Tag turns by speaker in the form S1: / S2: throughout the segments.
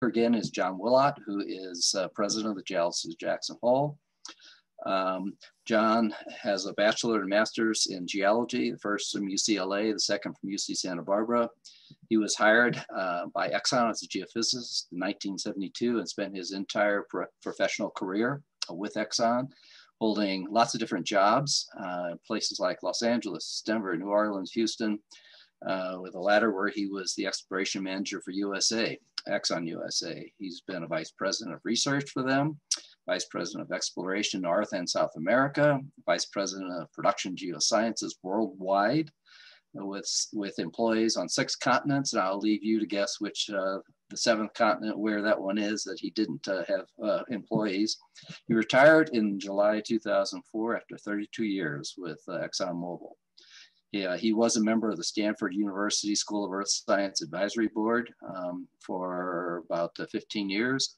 S1: speaker again is John Willott, who is president of the Geologists Jackson Hole. John has a bachelor and master's in geology, the first from UCLA, the second from UC Santa Barbara. He was hired by Exxon as a geophysicist in 1972 and spent his entire professional career with Exxon, holding lots of different jobs, places like Los Angeles, Denver, New Orleans, Houston, with the latter where he was the exploration manager for USA, Exxon USA. He's been a vice president of research for them, vice president of exploration North and South America, vice president of production geosciences worldwide, with employees on 6 continents. And I'll leave you to guess which the 7th continent, where that one is that he didn't have employees. He retired in July 2004 after 32 years with ExxonMobil. Yeah, he was a member of the Stanford University School of Earth Science Advisory Board for about 15 years.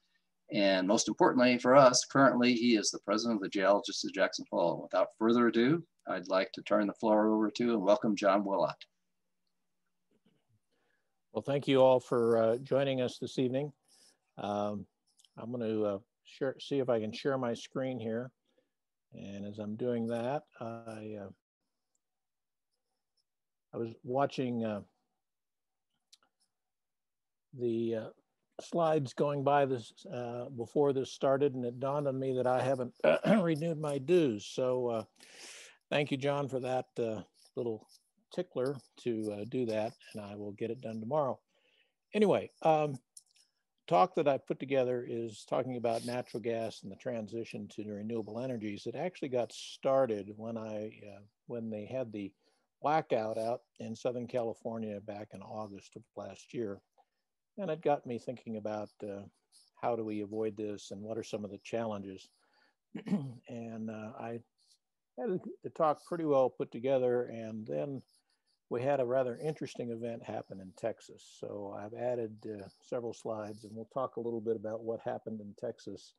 S1: And most importantly for us, currently he is the president of the Geologists at Jackson Hole. Without further ado, I'd like to turn the floor over to and welcome John Willott.
S2: Well, thank you all for joining us this evening. I'm going to see if I can share my screen here. And as I'm doing that, I was watching the slides going by this before this started, and it dawned on me that I haven't renewed my dues. So thank you, John, for that little tickler to do that, and I will get it done tomorrow. Anyway, talk that I put together is talking about natural gas and the transition to renewable energies. It actually got started when they had the blackout out in Southern California back in August of last year. And it got me thinking about how do we avoid this and what are some of the challenges. And I had the talk pretty well put together, and then we had a rather interesting event happen in Texas. So I've added several slides, and we'll talk a little bit about what happened in Texas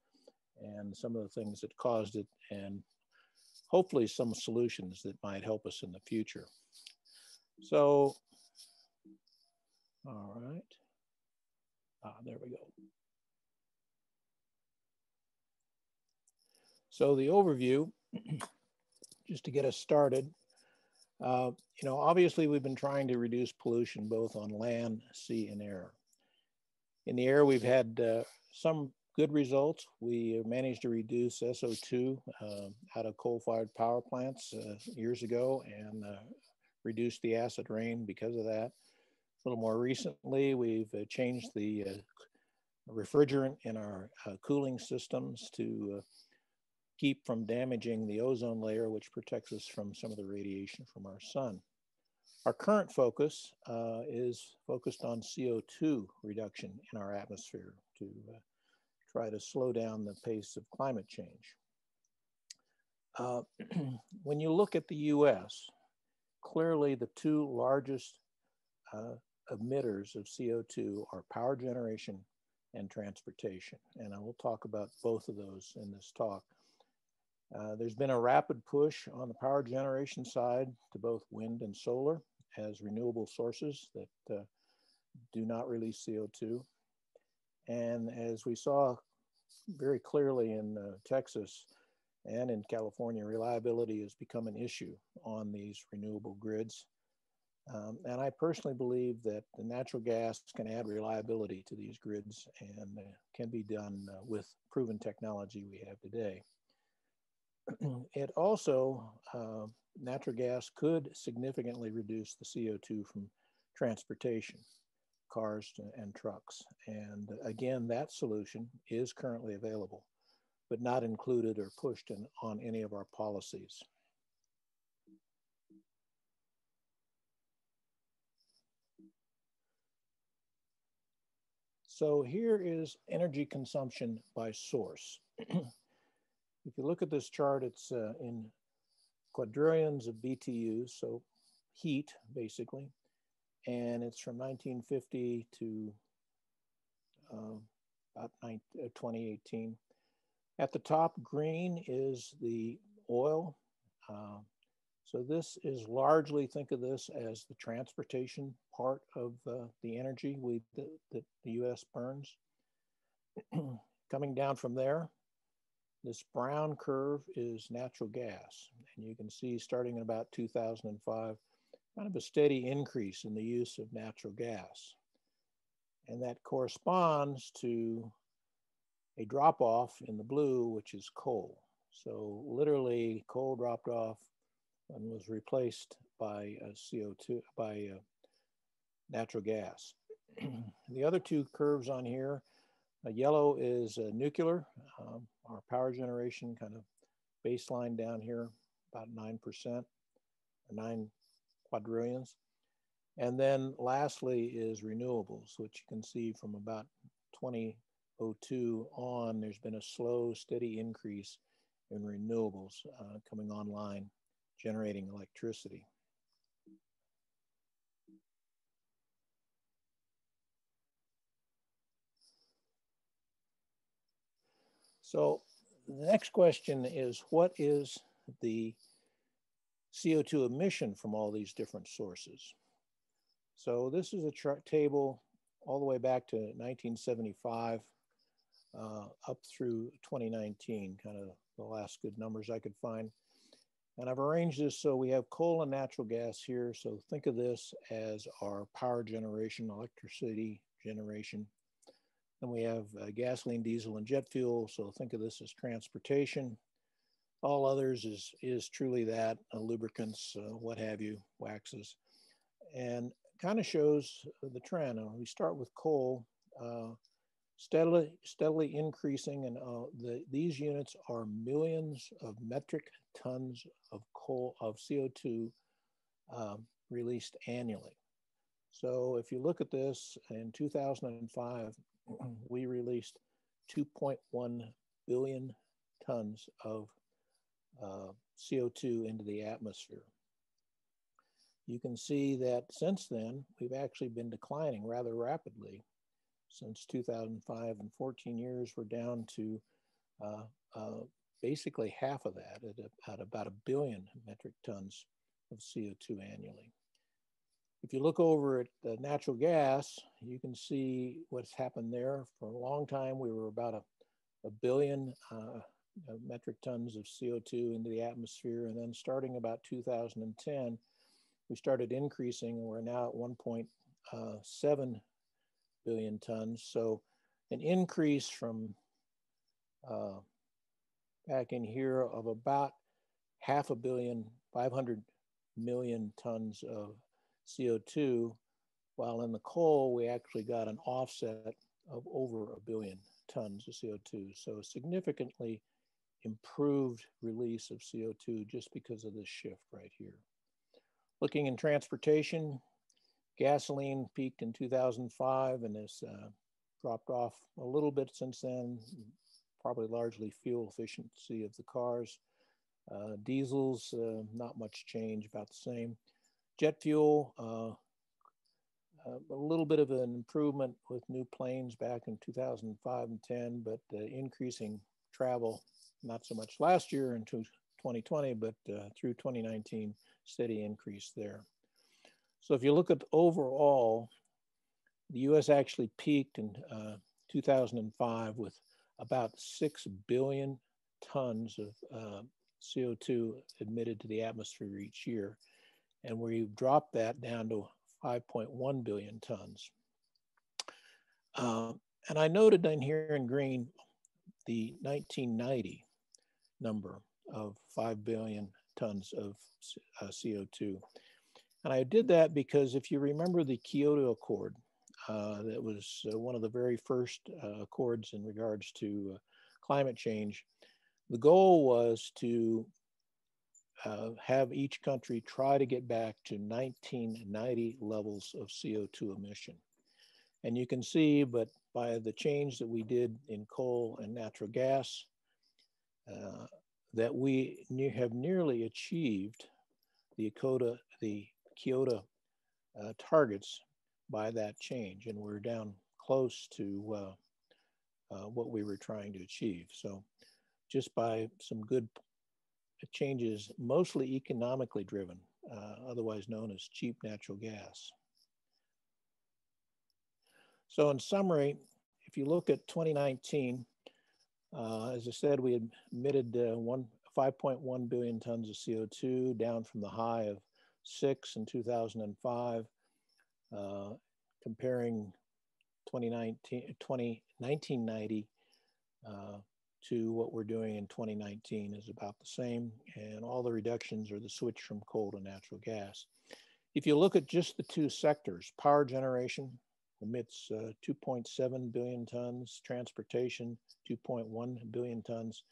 S2: and some of the things that caused it, and hopefully some solutions that might help us in the future. So, all right. There we go. So the overview, just to get us started, obviously we've been trying to reduce pollution both on land, sea, and air. In the air, we've had some good results. We managed to reduce SO2 out of coal-fired power plants years ago and reduced the acid rain because of that. A little more recently, we've changed the refrigerant in our cooling systems to keep from damaging the ozone layer, which protects us from some of the radiation from our sun. Our current focus is focused on CO2 reduction in our atmosphere to try to slow down the pace of climate change. When you look at the US, clearly the 2 largest emitters of CO2 are power generation and transportation. And I will talk about both of those in this talk. There's been a rapid push on the power generation side to both wind and solar as renewable sources that do not release CO2. And as we saw very clearly in Texas and in California, reliability has become an issue on these renewable grids. And I personally believe that the natural gas can add reliability to these grids and can be done with proven technology we have today. It also, natural gas could significantly reduce the CO2 from transportation, cars and trucks. And again, that solution is currently available, but not included or pushed on any of our policies. So here is energy consumption by source. If you look at this chart, it's in quadrillions of BTUs, so heat basically, and it's from 1950 to about 2018. At the top, green is the oil. So this is largely, think of this as the transportation part of the energy that the US burns. Coming down from there, this brown curve is natural gas. And you can see starting in about 2005, kind of a steady increase in the use of natural gas. And that corresponds to a drop off in the blue, which is coal. So literally coal dropped off and was replaced by CO2, by natural gas. The other two curves on here, yellow is nuclear, our power generation kind of baseline down here, about 9%, or 9 quadrillions. And then lastly is renewables, which you can see from about 2002 on, there's been a slow, steady increase in renewables coming online, generating electricity. So the next question is, what is the CO2 emission from all these different sources? So this is a table all the way back to 1975 up through 2019, kind of the last good numbers I could find. And I've arranged this so we have coal and natural gas here. So think of this as our power generation, electricity generation. Then we have gasoline, diesel, and jet fuel. So think of this as transportation. All others is truly that, lubricants, what have you, waxes. And kind of shows the trend. We start with coal, steadily increasing, and these units are millions of metric tons of coal, of CO2 released annually. So if you look at this, in 2005, we released 2.1 billion tons of CO2 into the atmosphere. You can see that since then, we've actually been declining rather rapidly. Since 2005, in 14 years, we're down to basically half of that at about 1 billion metric tons of CO2 annually. If you look over at natural gas, you can see what's happened there. For a long time, we were about a billion metric tons of CO2 into the atmosphere. And then starting about 2010, we started increasing, and we're now at 1.7 billion tons. So an increase from back in here of about 500 million tons of CO2, while in the coal, we actually got an offset of over 1 billion tons of CO2. So significantly improved release of CO2 just because of this shift right here. Looking in transportation, gasoline peaked in 2005 and has dropped off a little bit since then, probably largely fuel efficiency of the cars. Diesels, not much change, about the same. Jet fuel, a little bit of an improvement with new planes back in 2005 and 10, but increasing travel, not so much last year into 2020, but through 2019, steady increase there. So if you look at overall, the US actually peaked in 2005 with about 6 billion tons of CO2 emitted to the atmosphere each year. And we've dropped that down to 5.1 billion tons. And I noted in here in green the 1990 number of 5 billion tons of CO2. And I did that because if you remember the Kyoto Accord, that was one of the very first accords in regards to climate change, the goal was to have each country try to get back to 1990 levels of CO2 emission. And you can see, but by the change that we did in coal and natural gas, that we have nearly achieved the Kyoto targets by that change. And we're down close to what we were trying to achieve. So just by some good changes, mostly economically driven, otherwise known as cheap natural gas. So in summary, if you look at 2019, as I said, we had emitted 5.1 billion tons of CO2, down from the high of 6 in 2005. Comparing 1990 to what we're doing in 2019 is about the same, and all the reductions are the switch from coal to natural gas. If you look at just the two sectors, power generation emits 2.7 billion tons, transportation 2.1 billion tons,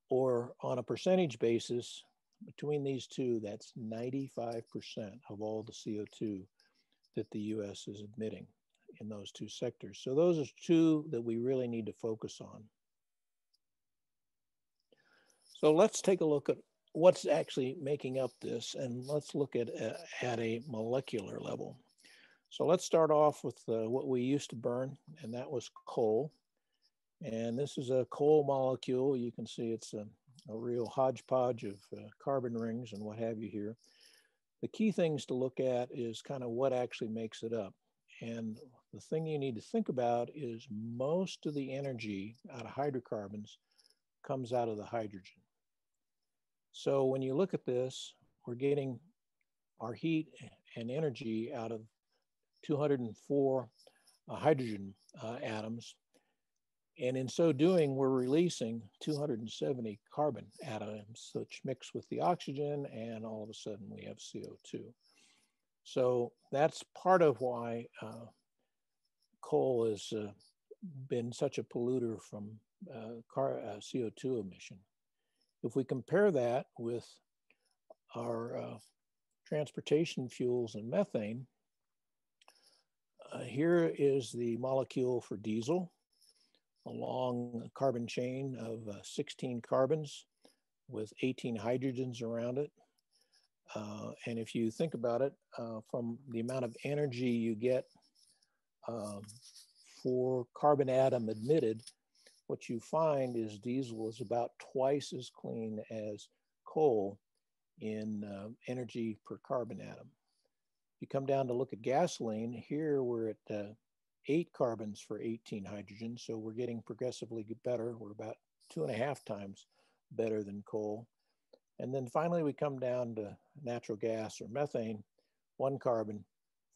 S2: or on a percentage basis, between these two, that's 95% of all the CO2 that the US is emitting in those two sectors. So those are two that we really need to focus on. So let's take a look at what's actually making up this, and let's look at a molecular level. So let's start off with what we used to burn, and that was coal. And this is a coal molecule. You can see it's a real hodgepodge of carbon rings and what have you here. The key things to look at is kind of what actually makes it up. And the thing you need to think about is most of the energy out of hydrocarbons comes out of the hydrogen. So when you look at this, we're getting our heat and energy out of 204 hydrogen atoms. And in so doing, we're releasing 270 carbon atoms, which mix with the oxygen, and all of a sudden we have CO2. So that's part of why coal has been such a polluter from CO2 emission. If we compare that with our transportation fuels and methane, here is the molecule for diesel, a long carbon chain of 16 carbons with 18 hydrogens around it. And if you think about it, from the amount of energy you get for carbon atom emitted, what you find is diesel is about twice as clean as coal in energy per carbon atom. You come down to look at gasoline, here we're at 8 carbons for 18 hydrogens, so we're getting progressively better. We're about 2.5 times better than coal. And then finally we come down to natural gas or methane, 1 carbon,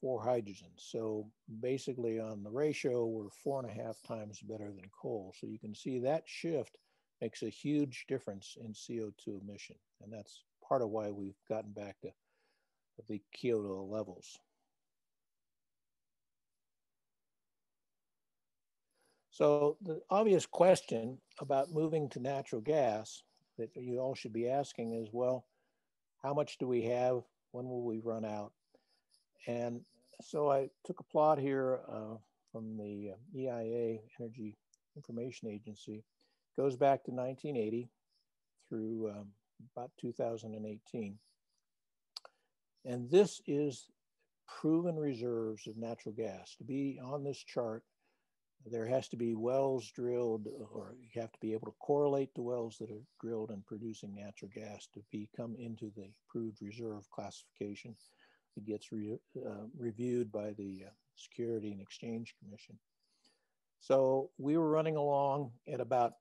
S2: 4 hydrogens. So basically on the ratio, we're 4.5 times better than coal. So you can see that shift makes a huge difference in CO2 emission. And that's part of why we've gotten back to the Kyoto levels. So the obvious question about moving to natural gas that you all should be asking is, well, how much do we have? When will we run out? And so I took a plot here from the EIA, Energy Information Agency. It goes back to 1980 through about 2018. And this is proven reserves of natural gas. To be on this chart, there has to be wells drilled, or you have to be able to correlate the wells that are drilled and producing natural gas to come into the proved reserve classification. It gets reviewed by the Security and Exchange Commission. So we were running along at about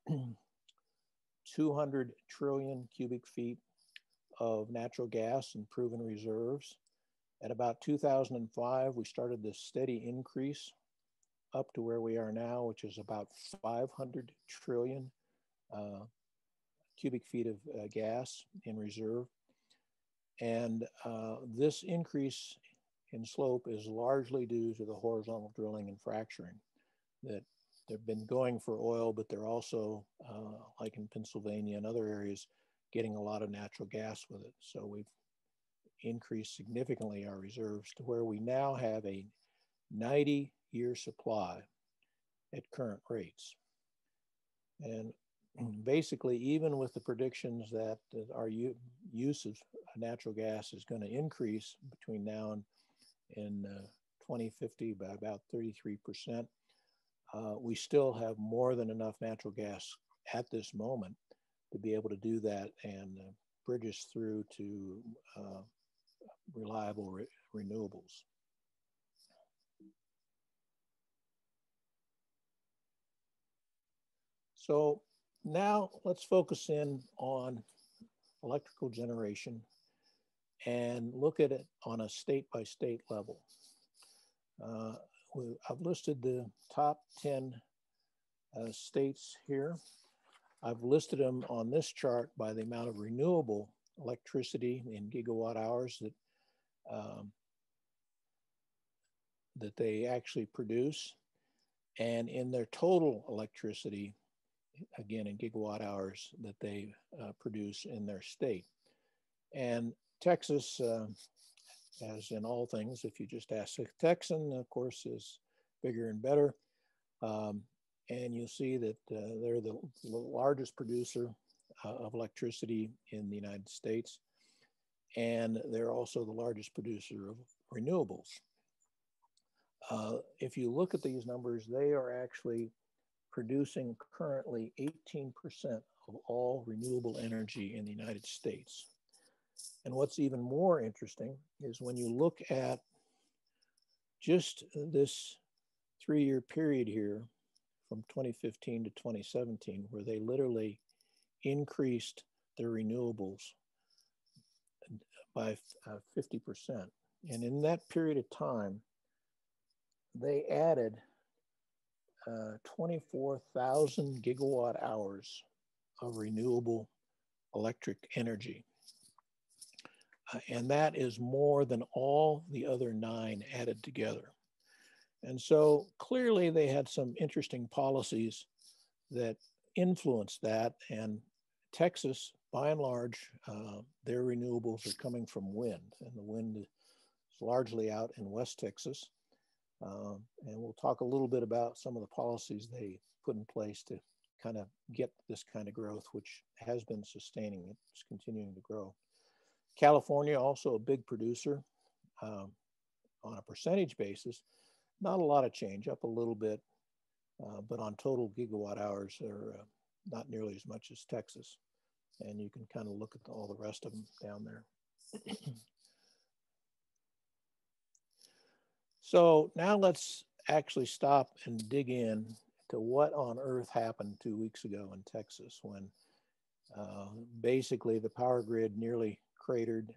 S2: 200 trillion cubic feet of natural gas and proven reserves. At about 2005, we started this steady increase up to where we are now, which is about 500 trillion cubic feet of gas in reserve. And this increase in slope is largely due to the horizontal drilling and fracturing that they've been going for oil, but they're also, like in Pennsylvania and other areas, getting a lot of natural gas with it. So we've increased significantly our reserves to where we now have a 90-year supply at current rates. And basically, even with the predictions that our use of natural gas is going to increase between now and 2050 by about 33%, we still have more than enough natural gas at this moment to be able to do that and bridge us through to reliable renewables. So now let's focus in on electrical generation and look at it on a state-by-state level. I've listed the top 10 states here. I've listed them on this chart by the amount of renewable electricity in gigawatt hours that they actually produce, and in their total electricity, again in gigawatt hours, that they produce in their state. And Texas, as in all things, if you just ask a Texan, of course, is bigger and better. And you'll see that they're the largest producer of electricity in the United States. And they're also the largest producer of renewables. If you look at these numbers, they are actually producing currently 18% of all renewable energy in the United States. And what's even more interesting is when you look at just this 3-year period here from 2015 to 2017, where they literally increased their renewables by 50%. And in that period of time, they added 24,000 gigawatt hours of renewable electric energy. And that is more than all the other 9 added together. And so clearly they had some interesting policies that influenced that. And Texas, by and large, their renewables are coming from wind, and the wind is largely out in West Texas. And we'll talk a little bit about some of the policies they put in place to kind of get this kind of growth, which has been sustaining. It's continuing to grow. California, also a big producer on a percentage basis. Not a lot of change, up a little bit, but on total gigawatt hours, they're not nearly as much as Texas. And you can kind of look at all the rest of them down there. So now let's actually stop and dig in to what on earth happened 2 weeks ago in Texas when basically the power grid nearly cratered.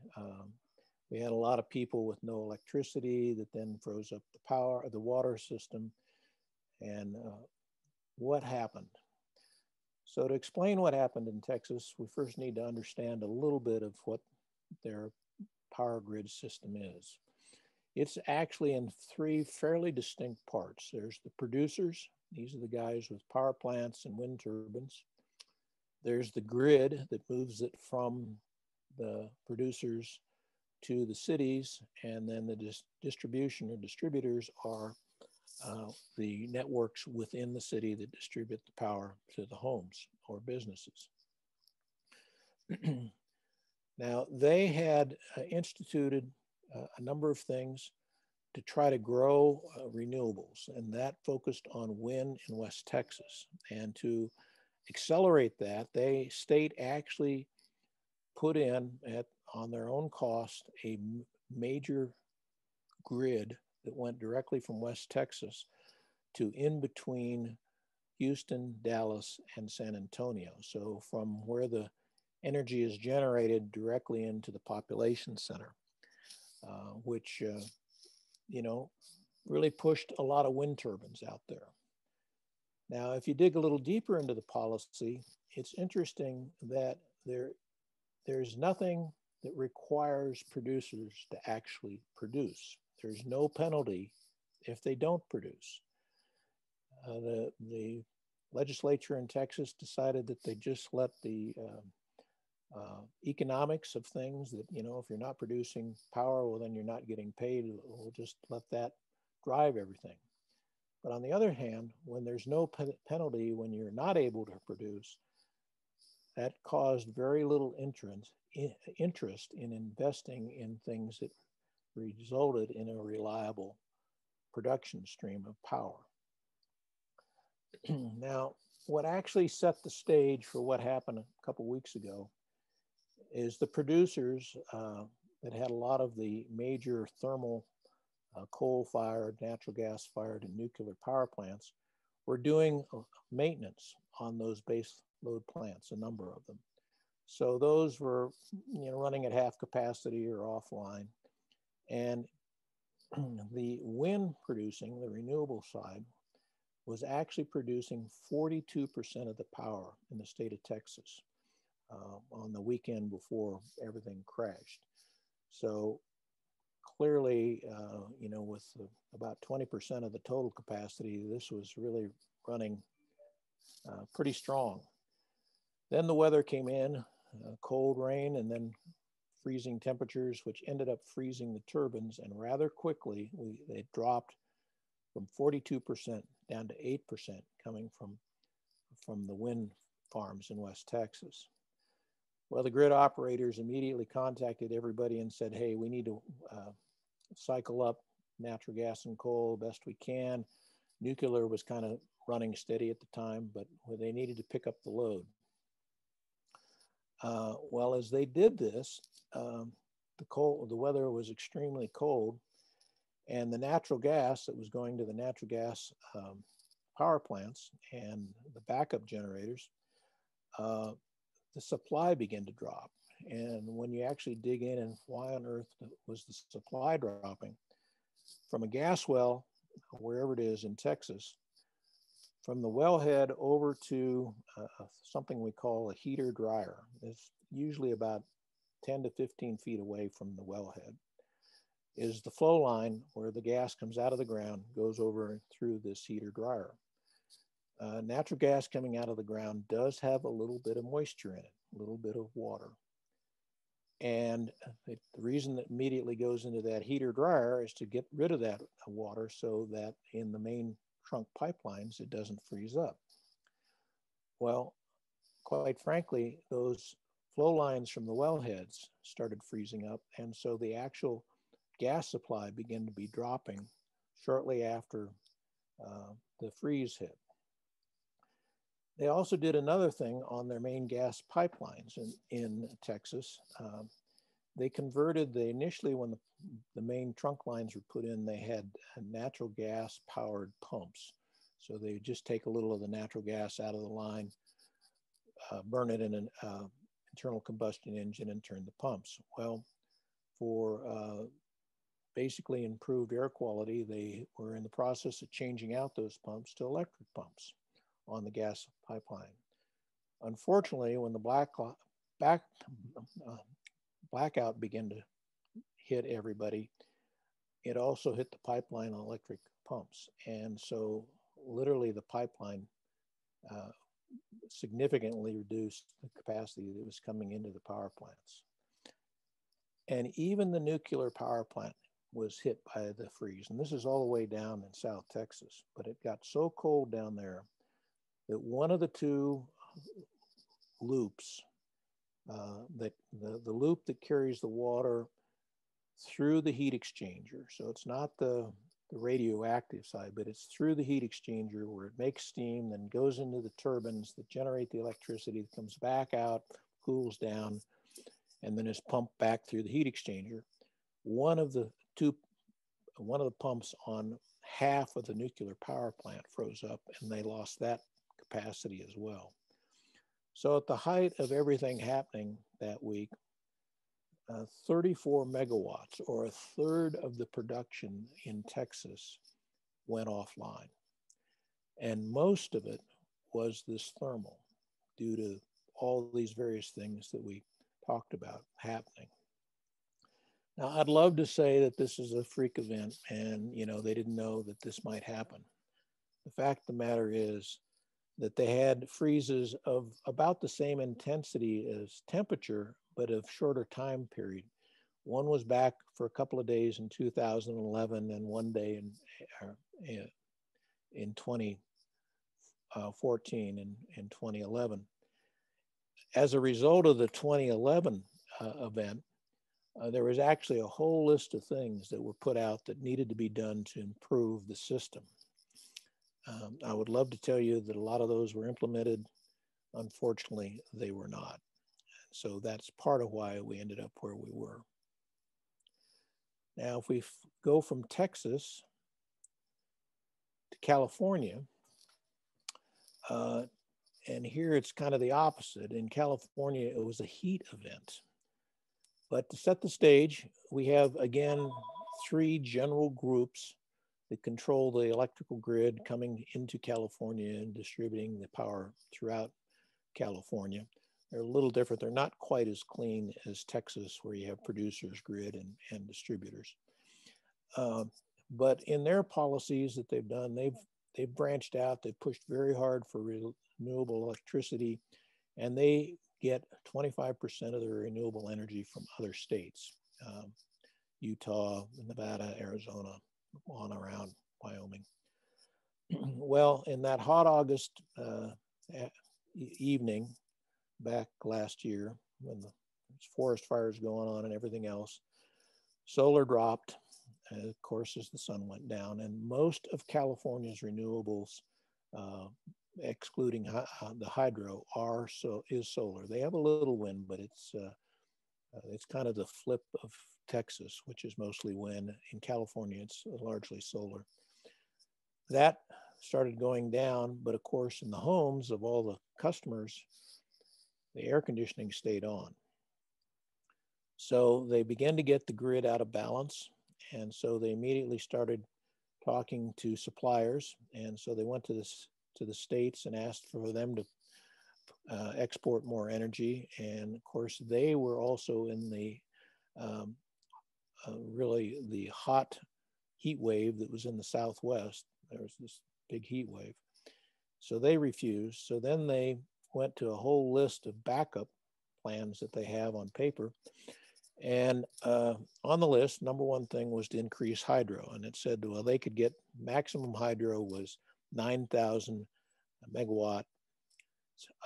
S2: We had a lot of people with no electricity that then froze up the water system. And what happened? So to explain what happened in Texas, we first need to understand a little bit of what their power grid system is. It's actually in 3 fairly distinct parts. There's the producers. These are the guys with power plants and wind turbines. There's the grid that moves it from the producers to the cities, and then the distribution or distributors are the networks within the city that distribute the power to the homes or businesses. Now, they had instituted a number of things to try to grow renewables, and that focused on wind in West Texas. And to accelerate that, the state actually put in on their own cost a major grid that went directly from West Texas to in between Houston, Dallas, and San Antonio. So from where the energy is generated directly into the population center, which, you know, really pushed a lot of wind turbines out there. Now, if you dig a little deeper into the policy, it's interesting that there's nothing that requires producers to actually produce. There's no penalty if they don't produce. The legislature in Texas decided that they just let the economics of things that, you know, if you're not producing power, well, then you're not getting paid. We'll just let that drive everything. But on the other hand, when there's no penalty when you're not able to produce, that caused very little interest in investing in things that resulted in a reliable production stream of power. Now, what actually set the stage for what happened a couple weeks ago is the producers that had a lot of the major thermal coal-fired, natural gas-fired, and nuclear power plants were doing maintenance on those base load plants, a number of them. So those were, running at half capacity or offline. And the wind producing, the renewable side, was actually producing 42% of the power in the state of Texas on the weekend before everything crashed. So clearly, with about 20% of the total capacity, this was really running pretty strong. Then the weather came in, cold rain, and then freezing temperatures, which ended up freezing the turbines. And rather quickly, they dropped from 42% down to 8% coming from the wind farms in West Texas. Well, the grid operators immediately contacted everybody and said, hey, we need to cycle up natural gas and coal best we can. Nuclear was kind of running steady at the time, but they needed to pick up the load. Well, as they did this, the weather was extremely cold, and the natural gas that was going to the natural gas power plants and the backup generators, the supply began to drop. And when you actually dig in and why on earth was the supply dropping? From a gas well, wherever it is in Texas, from the wellhead over to something we call a heater dryer. It's usually about 10 to 15 feet away from the wellhead, is the flow line where the gas comes out of the ground, goes over through this heater dryer. Natural gas coming out of the ground does have a little bit of moisture in it, a little bit of water. And the reason that immediately goes into that heater dryer is to get rid of that water so that in the main trunk pipelines, it doesn't freeze up. Well, quite frankly, those flow lines from the wellheads started freezing up. And so the actual gas supply began to be dropping shortly after the freeze hit. They also did another thing on their main gas pipelines in Texas. They converted, initially when the main trunk lines were put in, they had natural gas powered pumps. So they would just take a little of the natural gas out of the line, burn it in an internal combustion engine and turn the pumps. Well, for basically improved air quality, they were in the process of changing out those pumps to electric pumps on the gas pipeline. Unfortunately, when the blackout began to hit everybody, it also hit the pipeline on electric pumps. And so literally the pipeline significantly reduced the capacity that was coming into the power plants. And even the nuclear power plant was hit by the freeze. And this is all the way down in South Texas, but it got so cold down there that one of the two loops, the loop that carries the water through the heat exchanger. So it's not the radioactive side, but it's through the heat exchanger where it makes steam, then goes into the turbines that generate the electricity that comes back out, cools down, and then is pumped back through the heat exchanger. One of the pumps on half of the nuclear power plant froze up, and they lost that capacity as well. So at the height of everything happening that week, 34 megawatts, or a third of the production in Texas, went offline. And most of it was this thermal, due to all these various things that we talked about happening. Now, I'd love to say that this is a freak event and, they didn't know that this might happen. The fact of the matter is that they had freezes of about the same intensity as temperature, but of shorter time period. One was back for a couple of days in 2011 and one day in 2014 and 2011. As a result of the 2011 event, there was actually a whole list of things that were put out that needed to be done to improve the system. I would love to tell you that a lot of those were implemented. Unfortunately, they were not. So that's part of why we ended up where we were. Now, if we go from Texas to California, And here it's kind of the opposite. In California, it was a heat event. But to set the stage, we have, again, three general groups that control the electrical grid coming into California and distributing the power throughout California. They're a little different. They're not quite as clean as Texas, where you have producers grid and distributors. But in their policies that they've done, they've branched out. They've pushed very hard for renewable electricity, and they get 25% of their renewable energy from other states, Utah, Nevada, Arizona, on around Wyoming. Well, in that hot August evening back last year, when the forest fires going on and everything else, solar dropped, of course, as the sun went down, and most of California's renewables, excluding the hydro, is solar. They have a little wind, but it's kind of the flip of Texas, which is mostly wind. In California, it's largely solar. That started going down, but of course, in the homes of all the customers, the air conditioning stayed on. So they began to get the grid out of balance, and so they immediately started talking to suppliers, and so they went to the states and asked for them to export more energy. And of course, they were also in the really the hot heat wave that was in the Southwest. There was this big heat wave. So they refused. So then they went to a whole list of backup plans that they have on paper. And on the list, number one thing was to increase hydro. And it said, well, they could get maximum hydro was 9,000 megawatt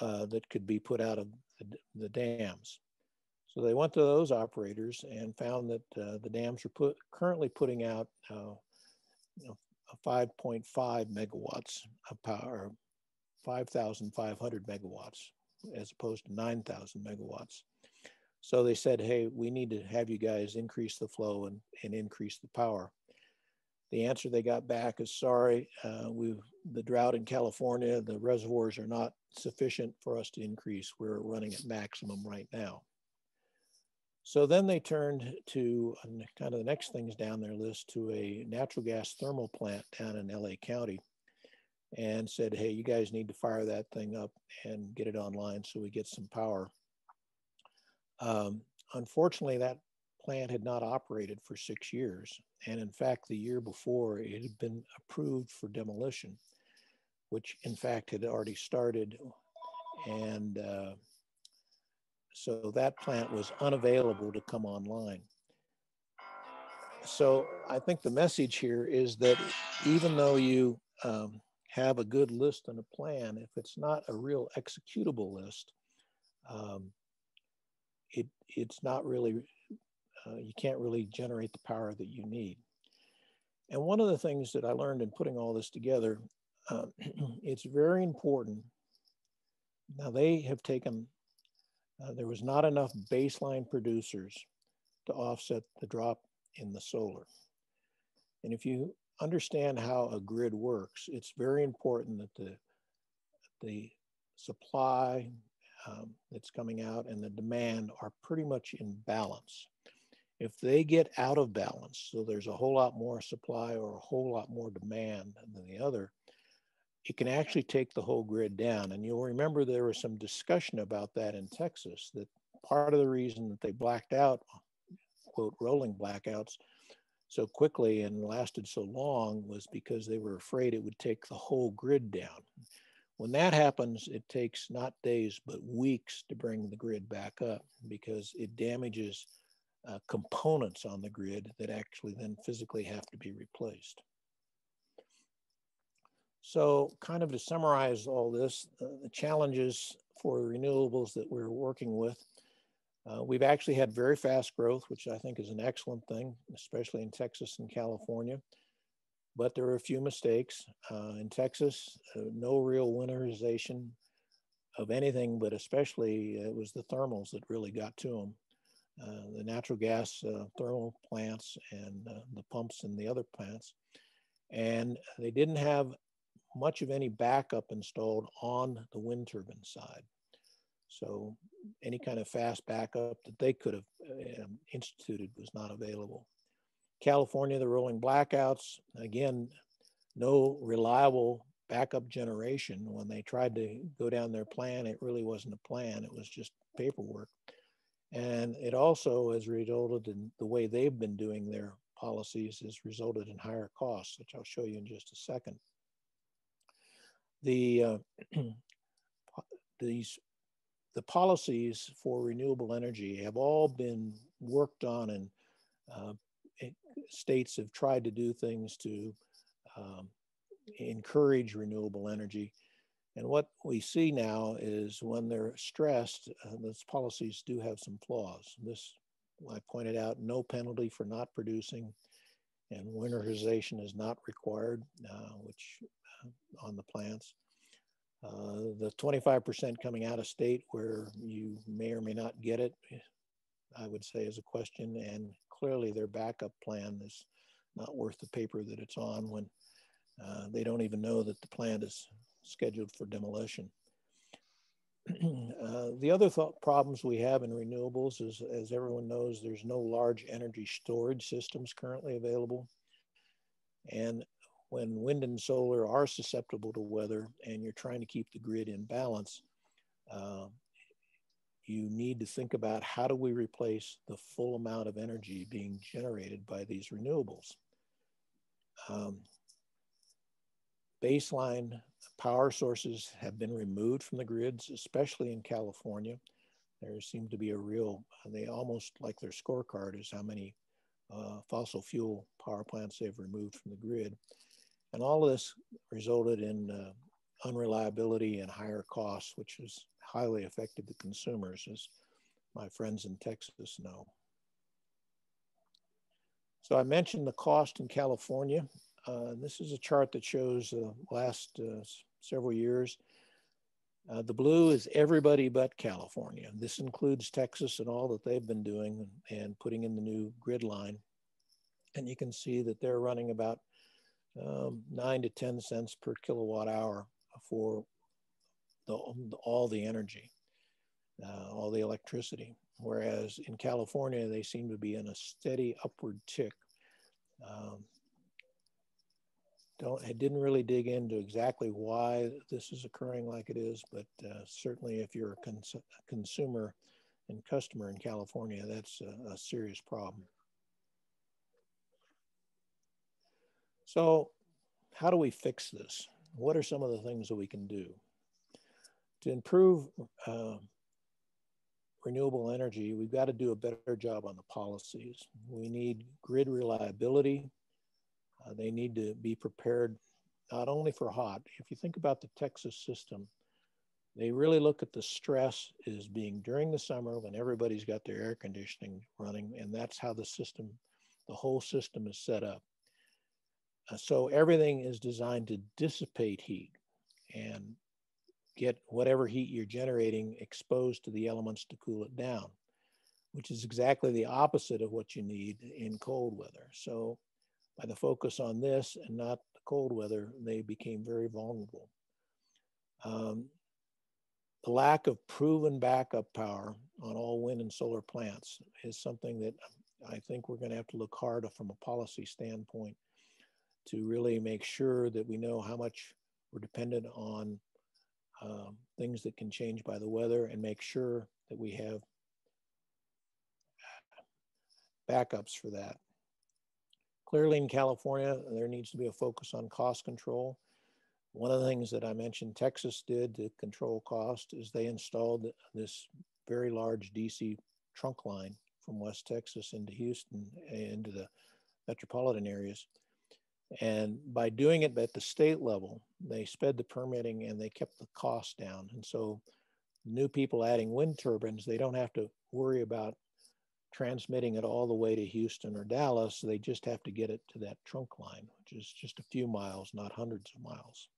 S2: that could be put out of the dams. So they went to those operators and found that the dams are currently putting out 5.5 megawatts of power, 5,500 megawatts, as opposed to 9,000 megawatts. So they said, hey, we need to have you guys increase the flow and increase the power. The answer they got back is, sorry, the drought in California, the reservoirs are not sufficient for us to increase. We're running at maximum right now. So then they turned to kind of the next things down their list, to a natural gas thermal plant down in LA County, and said, hey, you guys need to fire that thing up and get it online so we get some power. Unfortunately, that plant had not operated for 6 years. And in fact, the year before, it had been approved for demolition, which in fact had already started. And so that plant was unavailable to come online. So I think the message here is that even though you have a good list and a plan, if it's not a real executable list, it's not really, you can't really generate the power that you need. And one of the things that I learned in putting all this together, it's very important. Now they have taken, there was not enough baseline producers to offset the drop in the solar. And if you understand how a grid works, it's very important that the supply that's coming out and the demand are pretty much in balance. If they get out of balance, so there's a whole lot more supply or a whole lot more demand than the other, it can actually take the whole grid down. And you'll remember there was some discussion about that in Texas, that part of the reason that they blacked out, quote, rolling blackouts, so quickly and lasted so long was because they were afraid it would take the whole grid down. When that happens, it takes not days, but weeks to bring the grid back up, because it damages components on the grid that actually then physically have to be replaced. So kind of to summarize all this, the challenges for renewables that we're working with, we've actually had very fast growth, which I think is an excellent thing, especially in Texas and California. But there are a few mistakes. In Texas, no real winterization of anything, but especially it was the thermals that really got to them. The natural gas thermal plants and the pumps and the other plants. And they didn't have much of any backup installed on the wind turbine side. So any kind of fast backup that they could have instituted was not available. California, the rolling blackouts, again, no reliable backup generation. When they tried to go down their plan, it really wasn't a plan, it was just paperwork. And it also has resulted in the way they've been doing their policies has resulted in higher costs, which I'll show you in just a second. The policies for renewable energy have all been worked on, and states have tried to do things to encourage renewable energy. And what we see now is when they're stressed, those policies do have some flaws. This, I pointed out, no penalty for not producing, and winterization is not required, which on the plants. The 25% coming out of state where you may or may not get it, I would say is a question, and clearly their backup plan is not worth the paper that it's on when they don't even know that the plant is scheduled for demolition. The other problems we have in renewables is, as everyone knows, there's no large energy storage systems currently available. And when wind and solar are susceptible to weather and you're trying to keep the grid in balance, you need to think about how do we replace the full amount of energy being generated by these renewables. Baseline power sources have been removed from the grids, especially in California. There seemed to be a real, they almost like their scorecard is how many fossil fuel power plants they've removed from the grid. And all of this resulted in unreliability and higher costs, which has highly affected the consumers, as my friends in Texas know. So I mentioned the cost in California. This is a chart that shows the last several years. The blue is everybody but California. This includes Texas and all that they've been doing and putting in the new grid line. And you can see that they're running about 9 to 10 cents per kilowatt hour for all the energy, all the electricity. Whereas in California, they seem to be in a steady upward tick. I didn't really dig into exactly why this is occurring like it is, but certainly if you're a consumer and customer in California, that's a serious problem. So how do we fix this? What are some of the things that we can do? To improve renewable energy, we've got to do a better job on the policies. We need grid reliability. They need to be prepared not only for hot. If you think about the Texas system, they really look at the stress as being during the summer when everybody's got their air conditioning running, and that's how the system, the whole system is set up. So everything is designed to dissipate heat and get whatever heat you're generating exposed to the elements to cool it down, which is exactly the opposite of what you need in cold weather. So by the focus on this and not the cold weather, they became very vulnerable. The lack of proven backup power on all wind and solar plants is something that I think we're going to have to look hard from a policy standpoint to really make sure that we know how much we're dependent on things that can change by the weather, and make sure that we have backups for that. Clearly in California, there needs to be a focus on cost control. One of the things that I mentioned Texas did to control cost is they installed this very large DC trunk line from West Texas into Houston, into the metropolitan areas. And by doing it at the state level, they sped the permitting and they kept the cost down. And so new people adding wind turbines, they don't have to worry about transmitting it all the way to Houston or Dallas. They just have to get it to that trunk line, which is just a few miles, not hundreds of miles.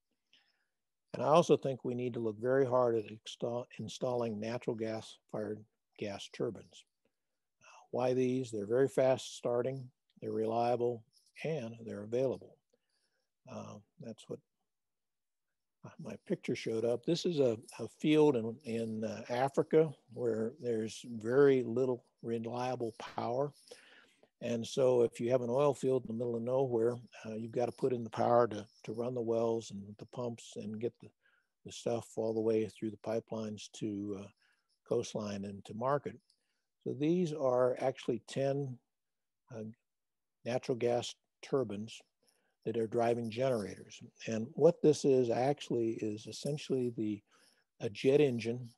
S2: And I also think we need to look very hard at installing natural gas-fired gas turbines. Why these? They're very fast starting, they're reliable, and they're available. That's what my picture showed up. This is a field in Africa where there's very little reliable power. And so if you have an oil field in the middle of nowhere, you've got to put in the power to run the wells and the pumps and get the stuff all the way through the pipelines to coastline and to market. So these are actually 10 natural gas turbines that are driving generators. And what this is actually is essentially a jet engine.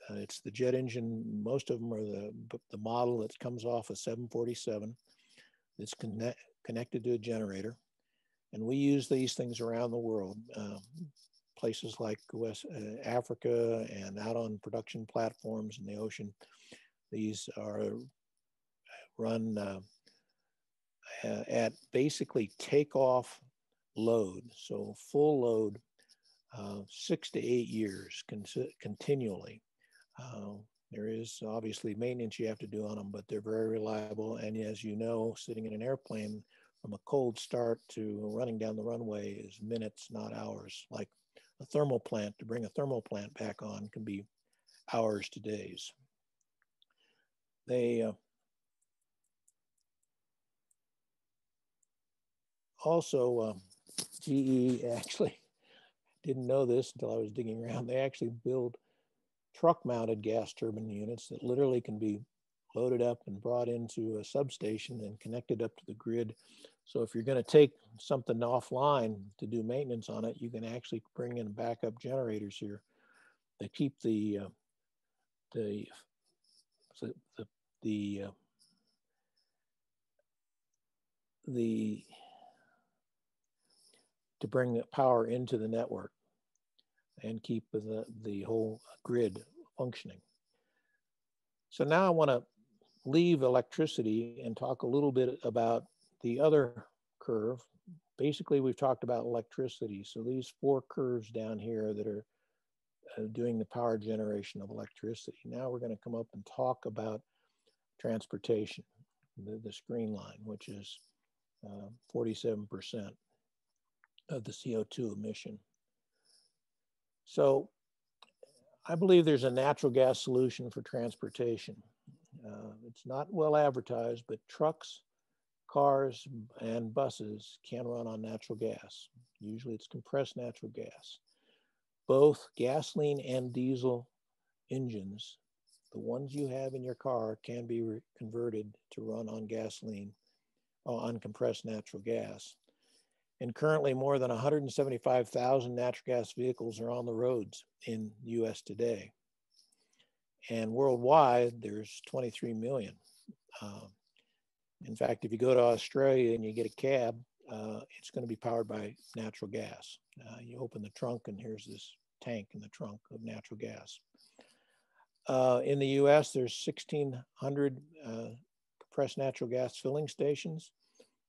S2: It's the jet engine. Most of them are the model that comes off a 747. It's connected to a generator. And we use these things around the world. Places like West Africa and out on production platforms in the ocean. These are run at basically takeoff load, so full load, 6 to 8 years continually. There is obviously maintenance you have to do on them, but they're very reliable. And as you know, sitting in an airplane from a cold start to running down the runway is minutes, not hours. Like a thermal plant, to bring a thermal plant back on can be hours to days. They also, GE actually didn't know this until I was digging around. They actually build truck-mounted gas turbine units that literally can be loaded up and brought into a substation and connected up to the grid. So if you're going to take something offline to do maintenance on it, you can actually bring in backup generators here. They keep to bring the power into the network and keep the whole grid functioning. So now I want to leave electricity and talk a little bit about the other curve. Basically, we've talked about electricity. So these 4 curves down here that are doing the power generation of electricity. Now we're going to come up and talk about transportation, this green line, which is 47% of the CO2 emission. So I believe there's a natural gas solution for transportation. It's not well advertised, but trucks, cars, and buses can run on natural gas. Usually it's compressed natural gas. Both gasoline and diesel engines, the ones you have in your car, can be converted to run on gasoline, on compressed natural gas. And currently more than 175,000 natural gas vehicles are on the roads in the US today. And worldwide, there's 23 million. In fact, if you go to Australia and you get a cab, it's going to be powered by natural gas. You open the trunk and here's this tank in the trunk of natural gas. In the US, there's 1,600 compressed natural gas filling stations,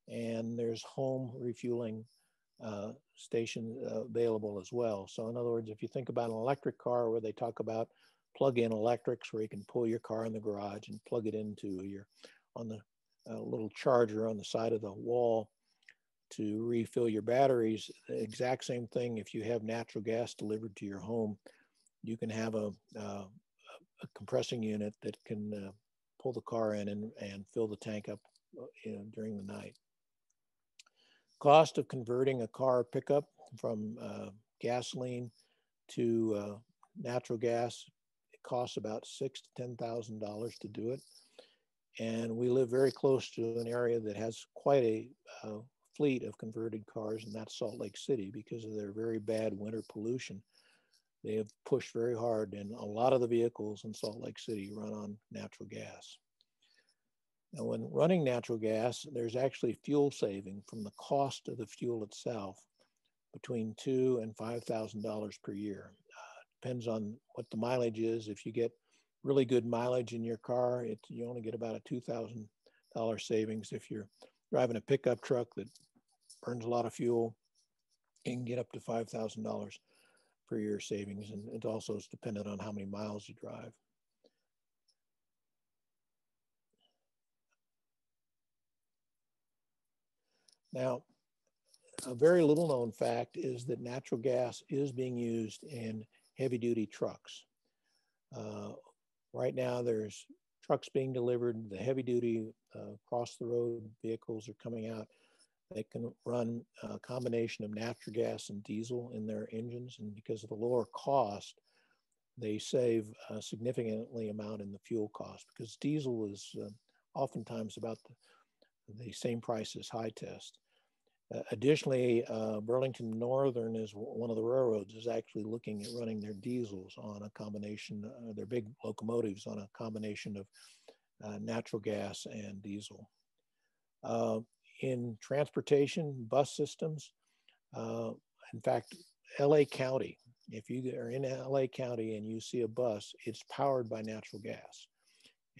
S2: and there's home refueling stations available as well. So in other words, if you think about an electric car where they talk about plug-in electrics, where you can pull your car in the garage and plug it into on the little charger on the side of the wall to refill your batteries, the exact same thing. If you have natural gas delivered to your home, you can have a compressing unit that can pull the car in and fill the tank up during the night. Cost of converting a car pickup from gasoline to natural gas, it costs about $6,000 to $10,000 to do it. And we live very close to an area that has quite a fleet of converted cars, and that's Salt Lake City. Because of their very bad winter pollution, they have pushed very hard, and a lot of the vehicles in Salt Lake City run on natural gas. Now, when running natural gas, there's actually fuel saving from the cost of the fuel itself between $2,000 and $5,000 per year. Depends on what the mileage is. If you get really good mileage in your car, you only get about a $2,000 savings. If you're driving a pickup truck that burns a lot of fuel, you can get up to $5,000 per year savings. And it also is dependent on how many miles you drive. Now, a very little known fact is that natural gas is being used in heavy duty trucks. Right now there's trucks being delivered, the heavy duty across the road vehicles are coming out. They can run a combination of natural gas and diesel in their engines, and because of the lower cost, they save a significantly amount in the fuel cost, because diesel is oftentimes about the same price as high test. Additionally, Burlington Northern is one of the railroads is actually looking at running their diesels on a combination, their big locomotives on a combination of natural gas and diesel. In transportation, bus systems, in fact, LA County, if you are in LA County and you see a bus, it's powered by natural gas.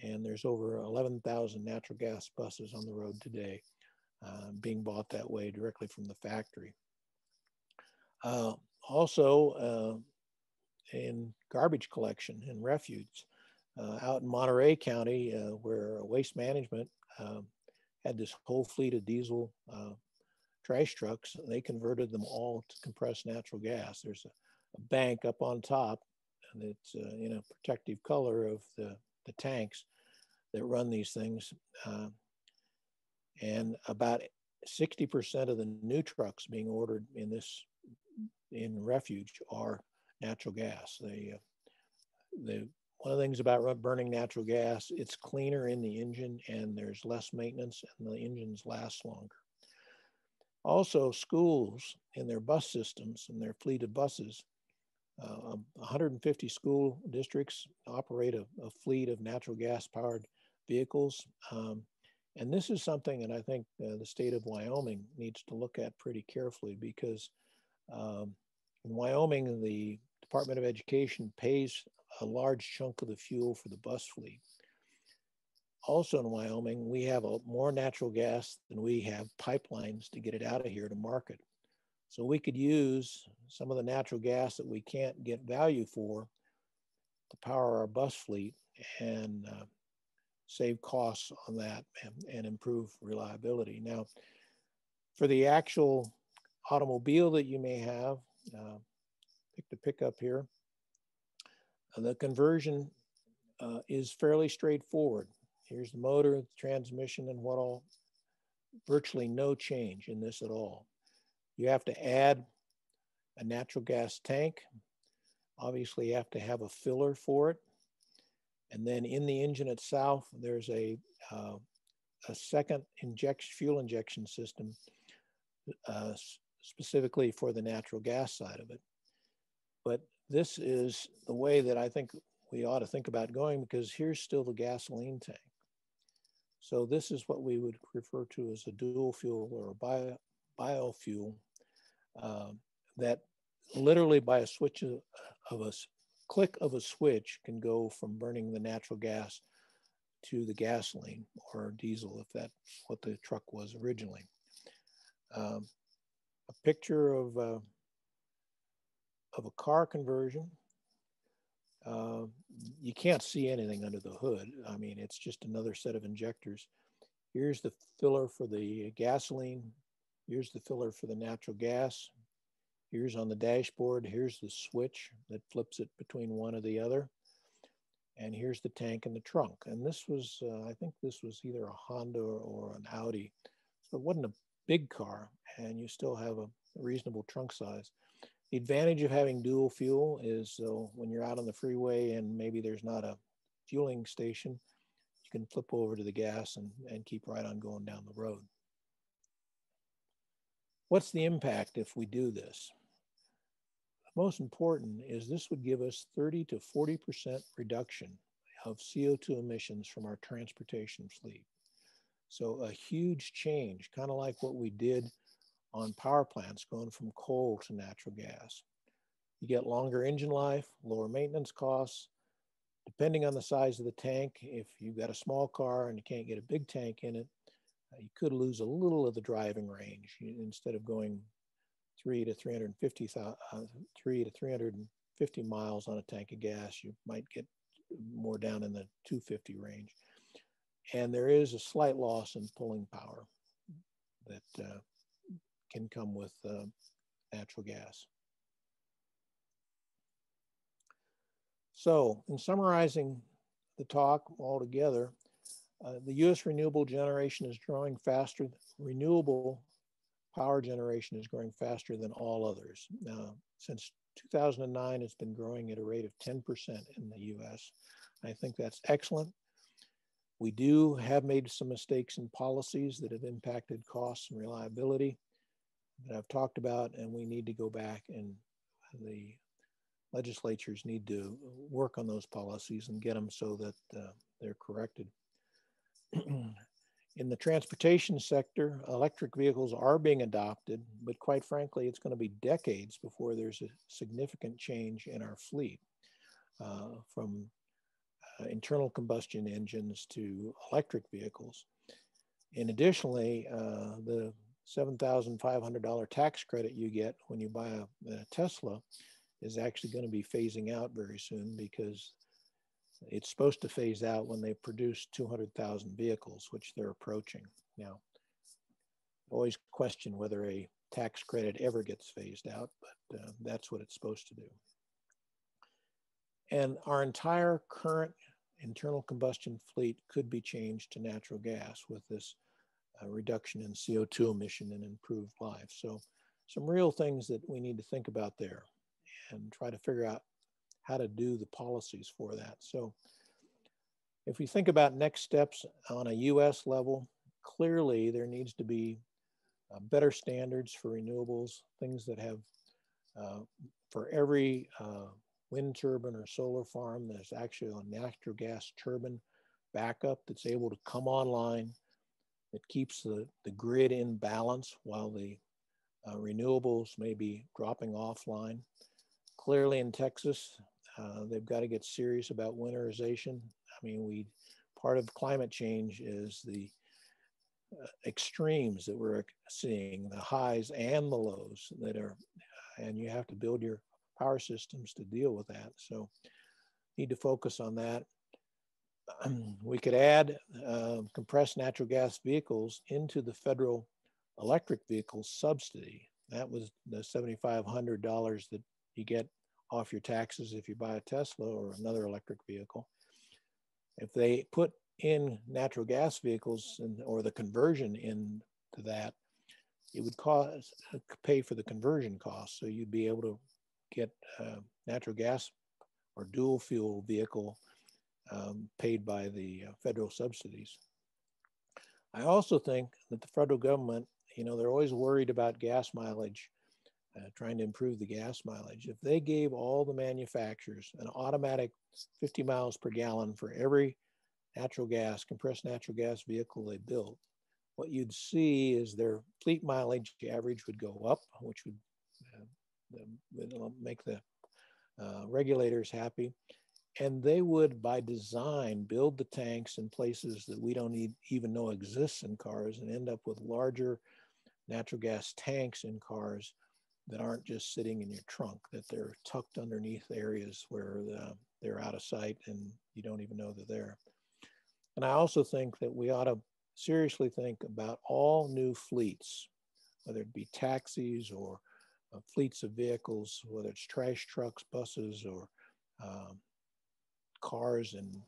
S2: And there's over 11,000 natural gas buses on the road today, being bought that way directly from the factory. Also, in garbage collection and refuse, out in Monterey County, where Waste Management had this whole fleet of diesel trash trucks, they converted them all to compressed natural gas. There's a bank up on top, and it's in a protective color of the tanks that run these things. And about 60% of the new trucks being ordered in refuge are natural gas. One of the things about burning natural gas, it's cleaner in the engine and there's less maintenance and the engines last longer. Also, schools in their bus systems and their fleet of buses, 150 school districts operate a fleet of natural gas powered vehicles. And this is something that I think the state of Wyoming needs to look at pretty carefully, because in Wyoming, the Department of Education pays a large chunk of the fuel for the bus fleet. Also in Wyoming, we have more natural gas than we have pipelines to get it out of here to market. So we could use some of the natural gas that we can't get value for to power our bus fleet and save costs on that and improve reliability. Now, for the actual automobile that you may have, pick the pickup here, the conversion is fairly straightforward. Here's the motor, the transmission, and what all. Virtually no change in this at all. You have to add a natural gas tank. Obviously, you have to have a filler for it. And then in the engine itself, there's a second fuel injection system specifically for the natural gas side of it. But this is the way that I think we ought to think about going, because here's still the gasoline tank. So this is what we would refer to as a dual fuel or a biofuel that literally by a click of a switch can go from burning the natural gas to the gasoline or diesel, if that's what the truck was originally. A picture of a car conversion. You can't see anything under the hood. I mean, it's just another set of injectors. Here's the filler for the gasoline. Here's the filler for the natural gas. Here's on the dashboard, here's the switch that flips it between one or the other. And here's the tank in the trunk. And this was, I think this was either a Honda or an Audi. So it wasn't a big car, and you still have a reasonable trunk size. The advantage of having dual fuel is when you're out on the freeway and maybe there's not a fueling station, you can flip over to the gas and keep right on going down the road. What's the impact if we do this? Most important is this would give us 30 to 40% reduction of CO2 emissions from our transportation fleet. So a huge change, kind of like what we did on power plants going from coal to natural gas. You get longer engine life, lower maintenance costs. Depending on the size of the tank, if you've got a small car and you can't get a big tank in it, you could lose a little of the driving range. Instead of going 3 to 350 miles on a tank of gas, you might get more down in the 250 range. And there is a slight loss in pulling power that can come with natural gas. So in summarizing the talk altogether, the U.S. renewable generation is growing faster. Renewable power generation is growing faster than all others. Now, since 2009, it's been growing at a rate of 10% in the U.S. I think that's excellent. We do have made some mistakes in policies that have impacted costs and reliability that I've talked about, and we need to go back, and the legislatures need to work on those policies and get them so that they're corrected. In the transportation sector, electric vehicles are being adopted, but quite frankly, it's going to be decades before there's a significant change in our fleet from internal combustion engines to electric vehicles. And additionally, the $7,500 tax credit you get when you buy a Tesla is actually going to be phasing out very soon, because it's supposed to phase out when they produce 200,000 vehicles, which they're approaching. Now, always question whether a tax credit ever gets phased out, but that's what it's supposed to do. And our entire current internal combustion fleet could be changed to natural gas with this reduction in CO2 emission and improved life. So some real things that we need to think about there and try to figure out how to do the policies for that. So if we think about next steps on a US level, clearly there needs to be better standards for renewables, things that have, for every wind turbine or solar farm, there's actually a natural gas turbine backup that's able to come online, that keeps the grid in balance while the renewables may be dropping offline. Clearly in Texas, they've got to get serious about winterization. I mean, part of climate change is the extremes that we're seeing, the highs and the lows that are, and you have to build your power systems to deal with that. So need to focus on that. We could add compressed natural gas vehicles into the federal electric vehicle subsidy. That was the $7,500 that you get off your taxes if you buy a Tesla or another electric vehicle. If they put in natural gas vehicles or the conversion into that, it would pay for the conversion costs. So you'd be able to get natural gas or dual fuel vehicle paid by the federal subsidies. I also think that the federal government, they're always worried about gas mileage, trying to improve the gas mileage. If they gave all the manufacturers an automatic 50 miles per gallon for every compressed natural gas vehicle they built, what you'd see is their fleet mileage average would go up, which would make the regulators happy. And they would, by design, build the tanks in places that we don't even know exists in cars, and end up with larger natural gas tanks in cars that aren't just sitting in your trunk, that they're tucked underneath areas where they're out of sight and you don't even know they're there. And I also think that we ought to seriously think about all new fleets, whether it be taxis or fleets of vehicles, whether it's trash trucks, buses, or cars and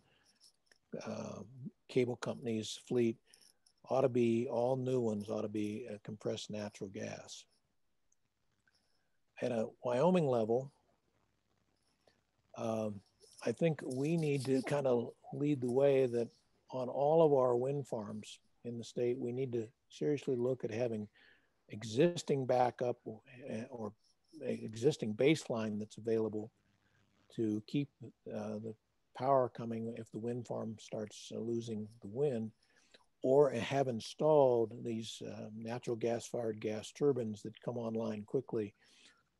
S2: cable companies' fleet, all new ones ought to be compressed natural gas. At a Wyoming level, I think we need to kind of lead the way that on all of our wind farms in the state, we need to seriously look at having existing backup or existing baseline that's available to keep the power coming if the wind farm starts losing the wind, or have installed these natural gas-fired gas turbines that come online quickly.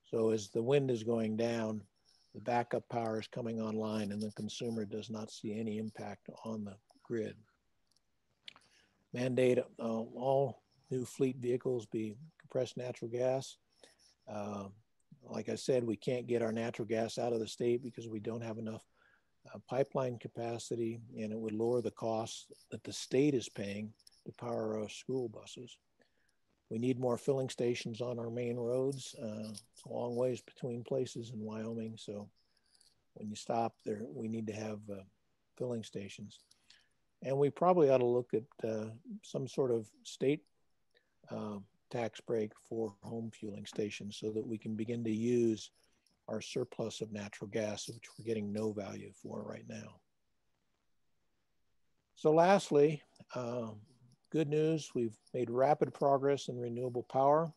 S2: So as the wind is going down, the backup power is coming online and the consumer does not see any impact on the grid. Mandate all new fleet vehicles be compressed natural gas. Like I said, we can't get our natural gas out of the state because we don't have enough pipeline capacity, and it would lower the costs that the state is paying to power our school buses. We need more filling stations on our main roads. It's a long ways between places in Wyoming. So when you stop there, we need to have filling stations. And we probably ought to look at some sort of state tax break for home fueling stations so that we can begin to use our surplus of natural gas, which we're getting no value for right now. So lastly, good news, we've made rapid progress in renewable power.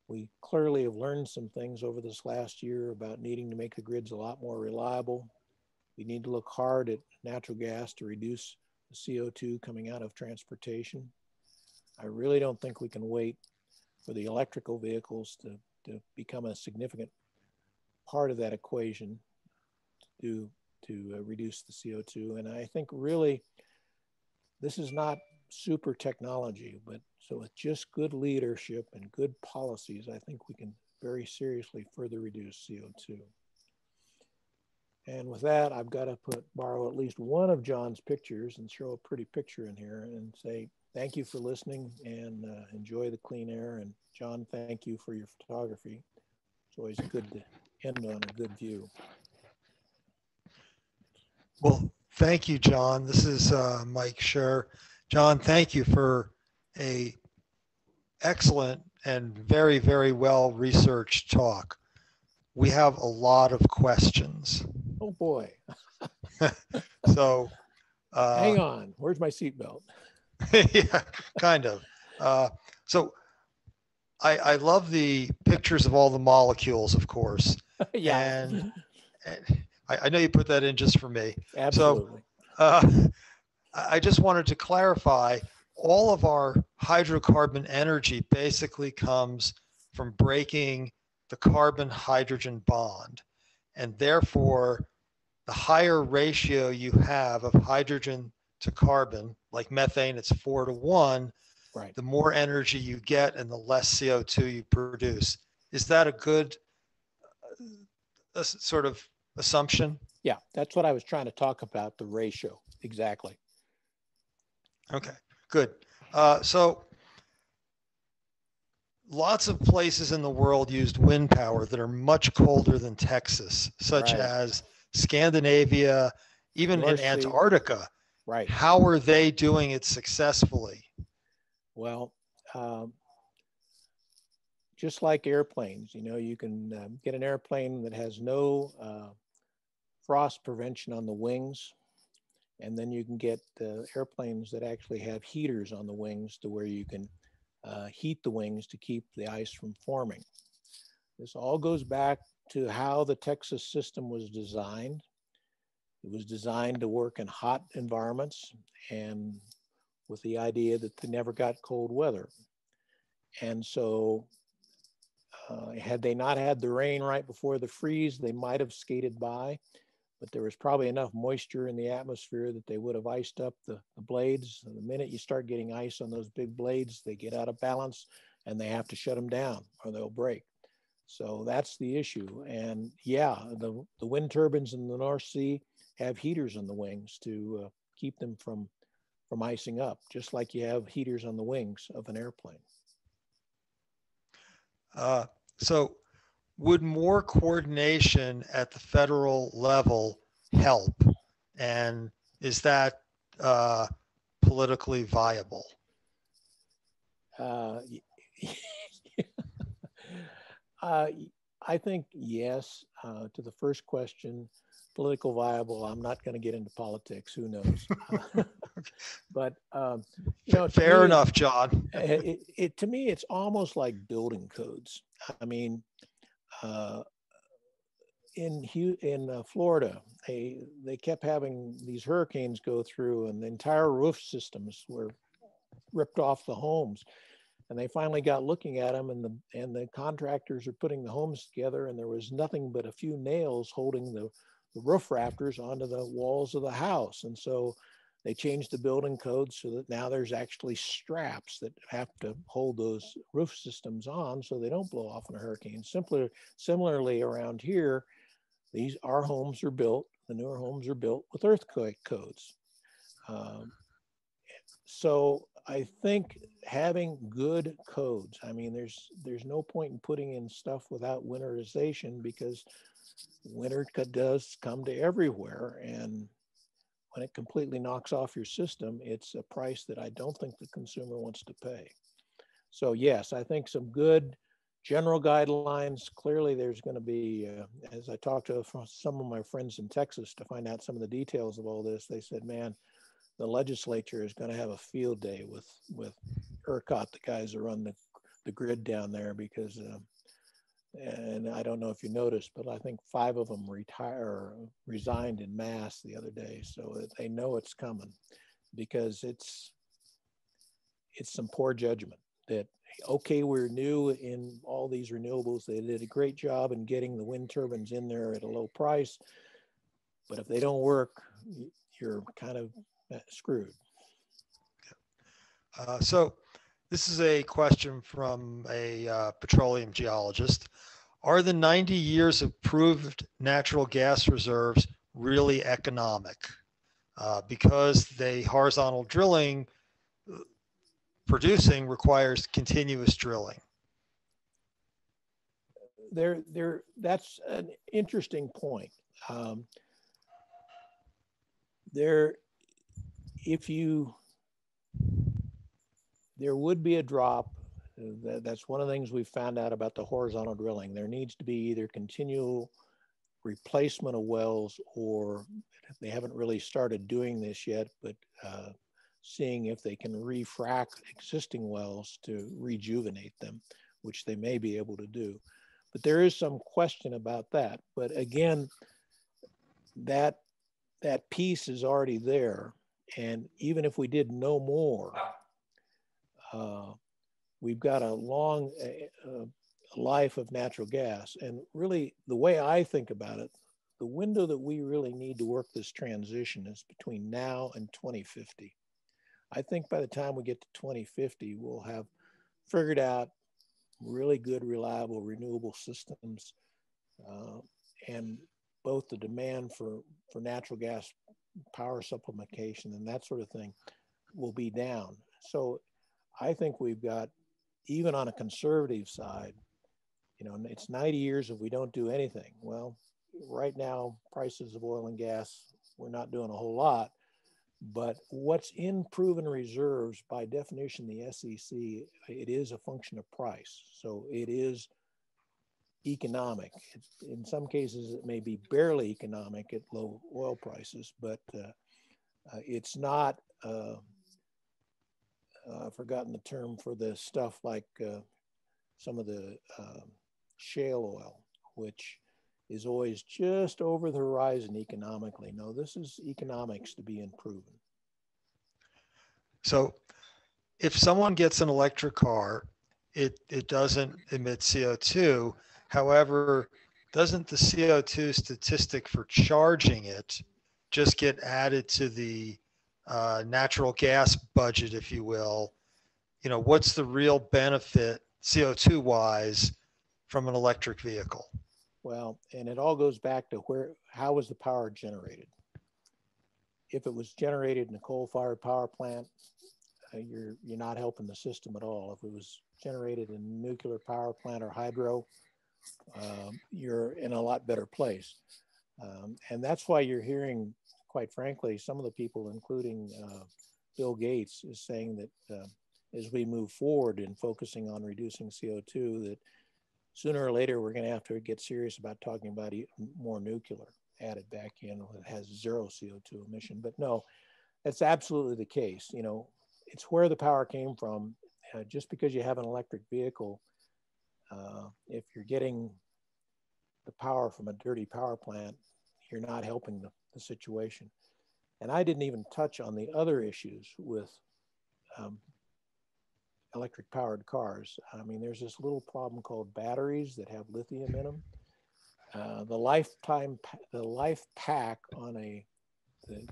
S2: We clearly have learned some things over this last year about needing to make the grids a lot more reliable. We need to look hard at natural gas to reduce the CO2 coming out of transportation. I really don't think we can wait for the electrical vehicles to become a significant part of that equation to reduce the CO2. And I think really this is not super technology, but so with just good leadership and good policies, I think we can very seriously further reduce CO2. And with that, I've got to borrow at least one of John's pictures and show a pretty picture in here and say, thank you for listening and enjoy the clean air. And John, thank you for your photography. It's always good to end on a good view.
S3: Well, thank you, John. This is Mike Scher. John, thank you for a excellent and very, very well researched talk. We have a lot of questions.
S2: Oh boy.
S3: So
S2: hang on, where's my seatbelt?
S3: Yeah, kind of. So I love the pictures of all the molecules, of course.
S2: Yeah.
S3: And I know you put that in just for me.
S2: Absolutely.
S3: So I just wanted to clarify, all of our hydrocarbon energy basically comes from breaking the carbon-hydrogen bond. And therefore, the higher ratio you have of hydrogen to carbon, like methane, it's 4:1,
S2: right,
S3: the more energy you get and the less CO2 you produce. Is that a good sort of assumption?
S2: Yeah, that's what I was trying to talk about, the ratio. Exactly.
S3: Okay, good. So lots of places in the world used wind power that are much colder than Texas, such
S2: right,
S3: as Scandinavia, even in Antarctica.
S2: Right.
S3: How are they doing it successfully?
S2: Well, just like airplanes, you know, you can get an airplane that has no frost prevention on the wings. And then you can get airplanes that actually have heaters on the wings to where you can heat the wings to keep the ice from forming. This all goes back to how the Texas system was designed. It was designed to work in hot environments and with the idea that they never got cold weather. And so had they not had the rain right before the freeze, they might have skated by, but there was probably enough moisture in the atmosphere that they would have iced up the blades. And the minute you start getting ice on those big blades, they get out of balance and they have to shut them down or they'll break. So that's the issue. And yeah, the wind turbines in the North Sea have heaters on the wings to keep them from icing up, just like you have heaters on the wings of an airplane.
S3: So would more coordination at the federal level help? And is that politically viable?
S2: I think yes. To the first question, political viable, I'm not going to get into politics. Who knows? But you know,
S3: fair enough, John.
S2: To me, it's almost like building codes. I mean, in Florida, they kept having these hurricanes go through, and the entire roof systems were ripped off the homes. And they finally got looking at them, and the contractors are putting the homes together, and there was nothing but a few nails holding the roof rafters onto the walls of the house. And so they changed the building code so that now there's actually straps that have to hold those roof systems on so they don't blow off in a hurricane. Similarly, around here, our homes are built, the newer homes are built with earthquake codes. So I think having good codes. I mean, there's no point in putting in stuff without winterization, because winter does come to everywhere. And when it completely knocks off your system, it's a price that I don't think the consumer wants to pay. So yes, I think some good general guidelines. Clearly there's going to be, as I talked to some of my friends in Texas to find out some of the details of all this, they said, man, the legislature is going to have a field day with ERCOT, the guys that run the grid down there, because, and I don't know if you noticed, but I think 5 of them resigned in mass the other day. So they know it's coming, because it's some poor judgment that, okay, we're new in all these renewables. They did a great job in getting the wind turbines in there at a low price, but if they don't work, you're kind of screwed.
S3: So this is a question from a petroleum geologist. Are the 90 years of proved natural gas reserves really economic? Because the horizontal drilling producing requires continuous drilling.
S2: That's an interesting point. There would be a drop. That's one of the things we've found out about the horizontal drilling. There needs to be either continual replacement of wells, or they haven't really started doing this yet, but seeing if they can refrac existing wells to rejuvenate them, which they may be able to do. But there is some question about that. But again, that piece is already there. And even if we did no more, we've got a long life of natural gas. And really, the way I think about it, the window that we really need to work this transition is between now and 2050. I think by the time we get to 2050, we'll have figured out really good, reliable, renewable systems, and both the demand for natural gas power supplementation and that sort of thing will be down. So I think we've got, even on a conservative side, it's 90 years if we don't do anything. Well, right now, prices of oil and gas, we're not doing a whole lot, but what's in proven reserves, by definition, the SEC, it is a function of price. So it is economic. In some cases, it may be barely economic at low oil prices, but it's not, I've forgotten the term for the stuff like some of the shale oil, which is always just over the horizon economically. No, this is economics to be improved.
S3: So if someone gets an electric car, it doesn't emit CO2. However, doesn't the CO2 statistic for charging it just get added to the natural gas budget, if you will? What's the real benefit CO2 wise from an electric vehicle?
S2: Well, and it all goes back to how was the power generated? If it was generated in a coal-fired power plant, you're not helping the system at all. If it was generated in a nuclear power plant or hydro, you're in a lot better place. And that's why you're hearing, quite frankly, some of the people, including Bill Gates, is saying that as we move forward in focusing on reducing CO2, that sooner or later we're going to have to get serious about talking about more nuclear added back in that has zero CO2 emission. But no, that's absolutely the case. It's where the power came from. Just because you have an electric vehicle, if you're getting the power from a dirty power plant, you're not helping the situation. And I didn't even touch on the other issues with electric powered cars. I mean, there's this little problem called batteries that have lithium in them. The life pack on the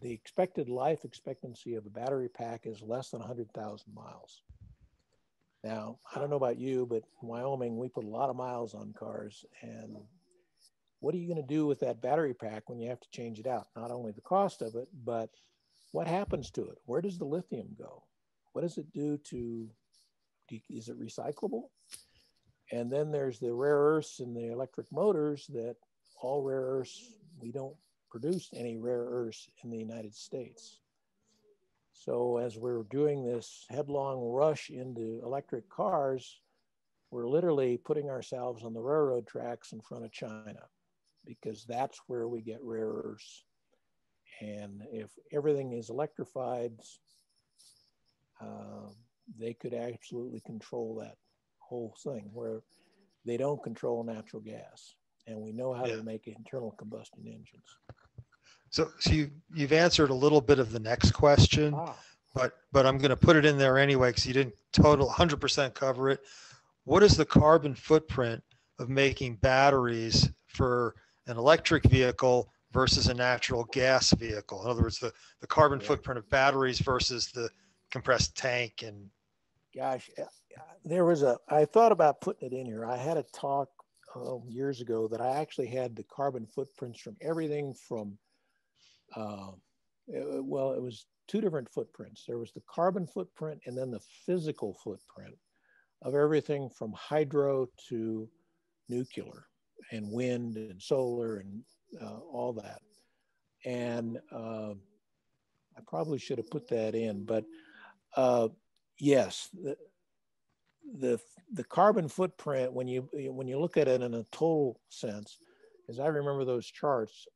S2: expected life expectancy of a battery pack is less than 100,000 miles. Now, I don't know about you, but in Wyoming, we put a lot of miles on cars. And what are you going to do with that battery pack when you have to change it out? Not only the cost of it, but what happens to it? Where does the lithium go? What does it do to is it recyclable? And then there's the rare earths in the electric motors, that all rare earths, we don't produce any rare earths in the United States. So as we're doing this headlong rush into electric cars, we're literally putting ourselves on the railroad tracks in front of China, because that's where we get rare earths. And if everything is electrified, they could absolutely control that whole thing, where they don't control natural gas. And we know how to make internal combustion engines.
S3: So you've answered a little bit of the next question, but I'm going to put it in there anyway, because you didn't total 100% cover it. What is the carbon footprint of making batteries for an electric vehicle versus a natural gas vehicle? In other words, the carbon footprint of batteries versus the compressed tank. And
S2: gosh, I thought about putting it in here. I had a talk years ago that I actually had the carbon footprints from everything from, it was two different footprints. There was the carbon footprint and then the physical footprint of everything from hydro to nuclear and wind and solar and all that. And I probably should have put that in, but yes, the carbon footprint, when you look at it in a total sense, as I remember those charts,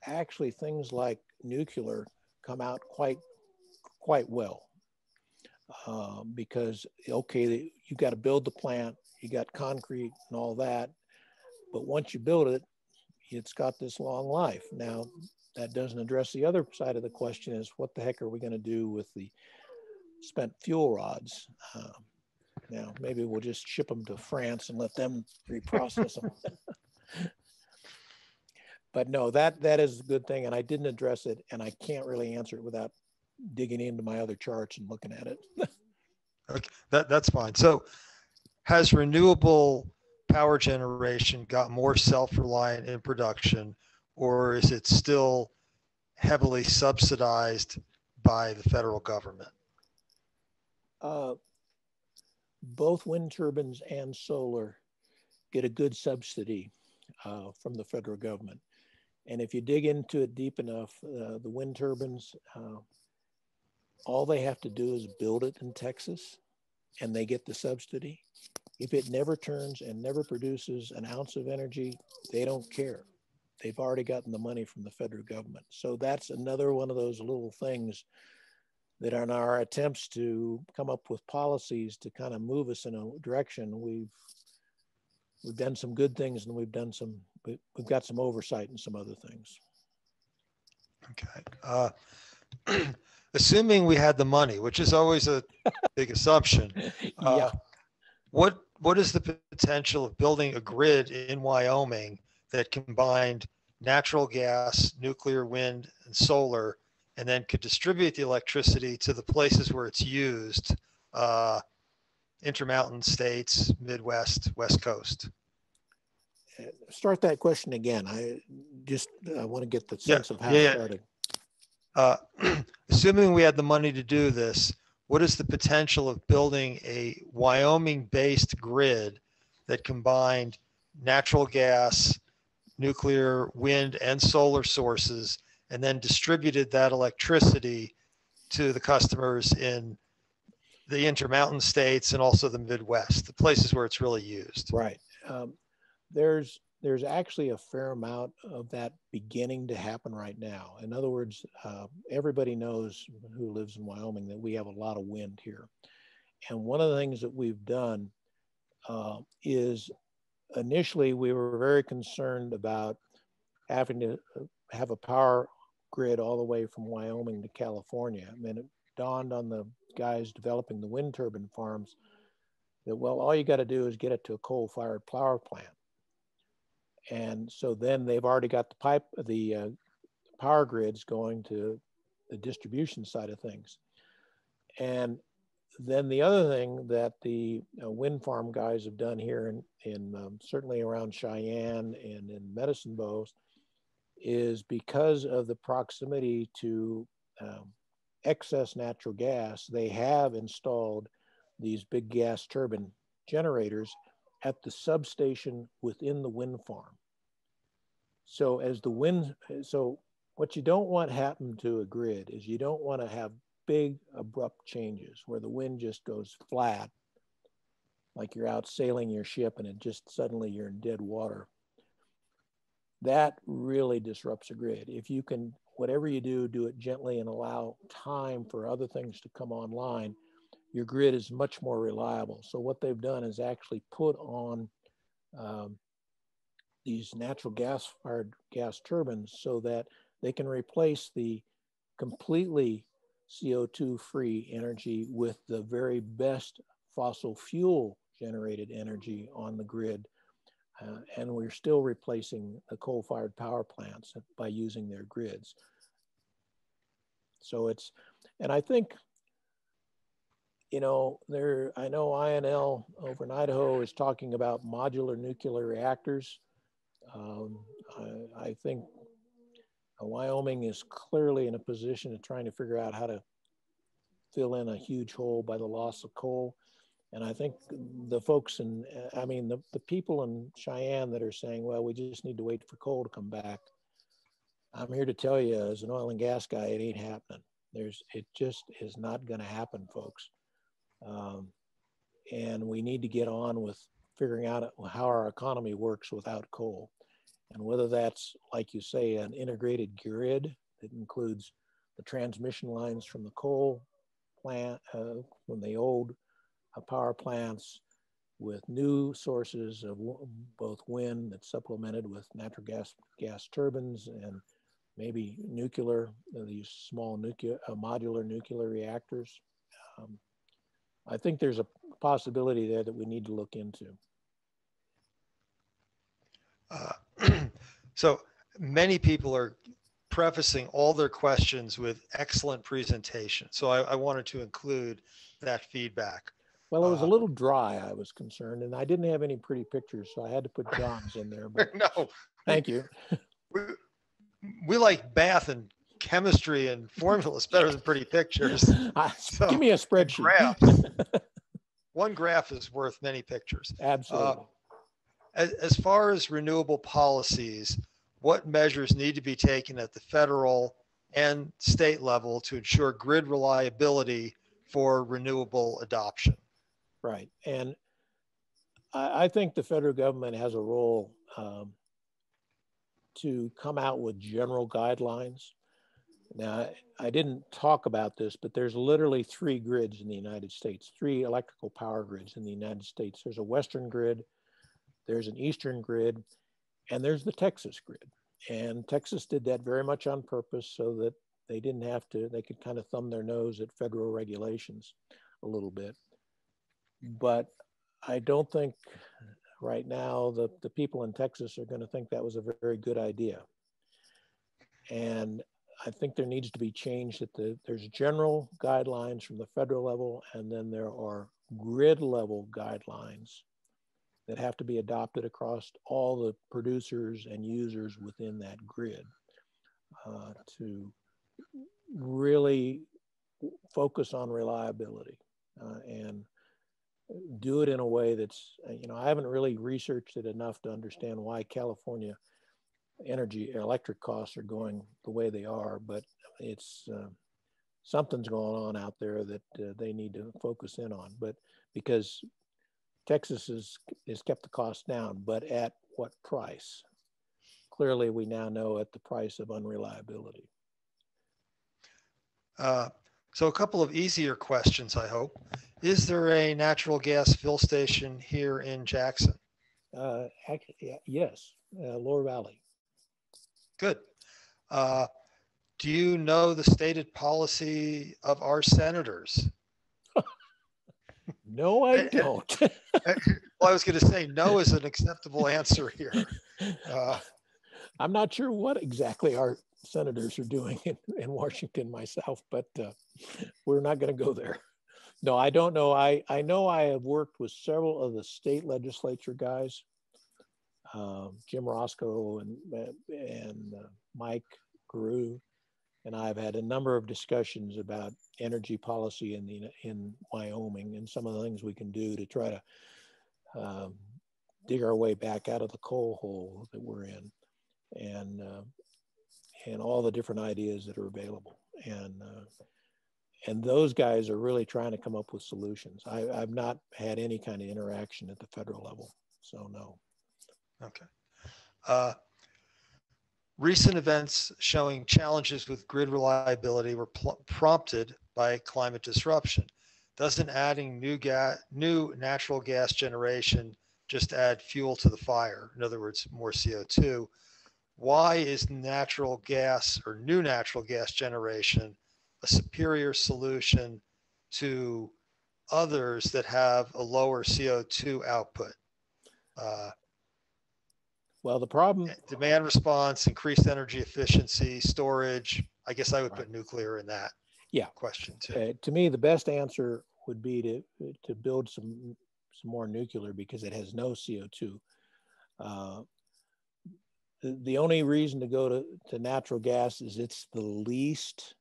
S2: actually things like nuclear come out quite well, because okay, you got to build the plant, you got concrete and all that, but once you build it, it's got this long life. Now, that doesn't address the other side of the question, is what the heck are we going to do with the spent fuel rods? Now, maybe we'll just ship them to France and let them reprocess them. But no, that is a good thing, and I didn't address it, and I can't really answer it without digging into my other charts and looking at it.
S3: Okay, that's fine. So has renewable power generation got more self-reliant in production, or is it still heavily subsidized by the federal government?
S2: Both wind turbines and solar get a good subsidy from the federal government. And if you dig into it deep enough, the wind turbines, all they have to do is build it in Texas and they get the subsidy. If it never turns and never produces an ounce of energy, they don't care. They've already gotten the money from the federal government. So that's another one of those little things that in our attempts to come up with policies to kind of move us in a direction, we've done some good things, and we've got some oversight in some other things.
S3: Okay. Assuming we had the money, which is always a big assumption.
S2: Yeah.
S3: What is the potential of building a grid in Wyoming that combined natural gas, nuclear, wind, and solar, and then could distribute the electricity to the places where it's used, intermountain states, Midwest, West Coast?
S2: Start that question again. I want to get the sense of how it started.
S3: Assuming we had the money to do this, what is the potential of building a Wyoming-based grid that combined natural gas, nuclear, wind, and solar sources, and then distributed that electricity to the customers in the intermountain states and also the Midwest, the places where it's really used?
S2: Right. There's actually a fair amount of that beginning to happen right now. In other words, everybody knows who lives in Wyoming that we have a lot of wind here. And one of the things that we've done is initially we were very concerned about having to have a power grid all the way from Wyoming to California. And then it dawned on the guys developing the wind turbine farms that, well, all you got to do is get it to a coal-fired power plant. And so then they've already got the power grids going to the distribution side of things. And then the other thing that the wind farm guys have done here in certainly around Cheyenne and in Medicine Bow is, because of the proximity to excess natural gas, they have installed these big gas turbine generators at the substation within the wind farm. So so what you don't want happen to a grid is you don't want to have big abrupt changes where the wind just goes flat, like you're out sailing your ship and it just suddenly you're in dead water. That really disrupts a grid. If you can, whatever you do, do it gently and allow time for other things to come online, your grid is much more reliable. So what they've done is actually put on these natural gas-fired gas turbines so that they can replace the completely CO2-free energy with the very best fossil fuel generated energy on the grid. And we're still replacing the coal-fired power plants by using their grids. So and I think, I know INL over in Idaho is talking about modular nuclear reactors. I think Wyoming is clearly in a position of trying to figure out how to fill in a huge hole by the loss of coal. And I think the folks the people in Cheyenne that are saying, well, we just need to wait for coal to come back. I'm here to tell you, as an oil and gas guy, it ain't happening. It just is not going to happen, folks. And we need to get on with figuring out how our economy works without coal. And whether that's, like you say, an integrated grid that includes the transmission lines from the coal plant, from the old power plants, with new sources of both wind that's supplemented with natural gas turbines, and maybe nuclear, these small modular nuclear reactors. I think there's a possibility there that we need to look into.
S3: So many people are prefacing all their questions with excellent presentation. So I wanted to include that feedback.
S2: Well, it was a little dry, I was concerned, and I didn't have any pretty pictures, so I had to put John's in there. But
S3: no,
S2: thank you.
S3: We like math and chemistry and formulas better than pretty pictures.
S2: So, give me a spreadsheet.
S3: Graphs. One graph is worth many pictures.
S2: Absolutely.
S3: As far as renewable policies, what measures need to be taken at the federal and state level to ensure grid reliability for renewable adoption?
S2: Right. And I think the federal government has a role to come out with general guidelines. Now, I didn't talk about this, but there's literally 3 grids in the United States, 3 electrical power grids in the United States. There's a Western grid, there's an Eastern grid, and there's the Texas grid. And Texas did that very much on purpose so that they didn't have to, they could kind of thumb their nose at federal regulations a little bit. But I don't think right now the people in Texas are going to think that was a very good idea. And I think there needs to be change that there's general guidelines from the federal level, and then there are grid level guidelines that have to be adopted across all the producers and users within that grid to really focus on reliability and do it in a way that's, I haven't really researched it enough to understand why California electric costs are going the way they are, but it's something's going on out there that they need to focus in on. But because Texas has kept the cost down, but at what price? Clearly, we now know at the price of unreliability.
S3: So a couple of easier questions, I hope. Is there a natural gas fill station here in Jackson?
S2: Actually, yes, Lower Valley.
S3: Good. Do you know the stated policy of our senators?
S2: No, I don't.
S3: Well, I was going to say no is an acceptable answer here.
S2: I'm not sure what exactly our senators are doing in Washington myself, but we're not going to go there. No, I don't know. I know I have worked with several of the state legislature guys, Jim Roscoe and Mike Guru, and I've had a number of discussions about energy policy in Wyoming and some of the things we can do to try to dig our way back out of the coal hole that we're in, and all the different ideas that are available. And those guys are really trying to come up with solutions. I've not had any kind of interaction at the federal level, so no.
S3: Okay. Recent events showing challenges with grid reliability were prompted by climate disruption. Doesn't adding new natural gas generation just add fuel to the fire? In other words, more CO2. Why is natural gas or new natural gas generation a superior solution to others that have a lower CO2 output?
S2: Well, the problem...
S3: Demand response, increased energy efficiency, storage. I guess I would put nuclear in that question too.
S2: To me, the best answer would be to build some more nuclear because it has no CO2. The only reason to go to natural gas is it's the least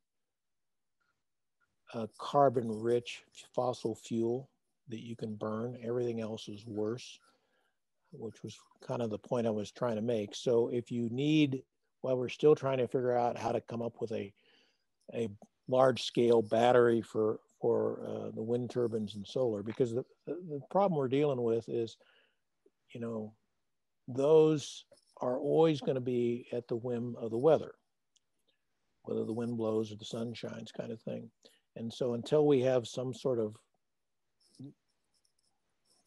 S2: carbon-rich fossil fuel that you can burn. Everything else is worse, which was kind of the point I was trying to make. So if you need, while we're still trying to figure out how to come up with a large-scale battery for the wind turbines and solar, because the problem we're dealing with is, you know, those are always going to be at the whim of the weather, whether the wind blows or the sun shines kind of thing. And so until we have some sort of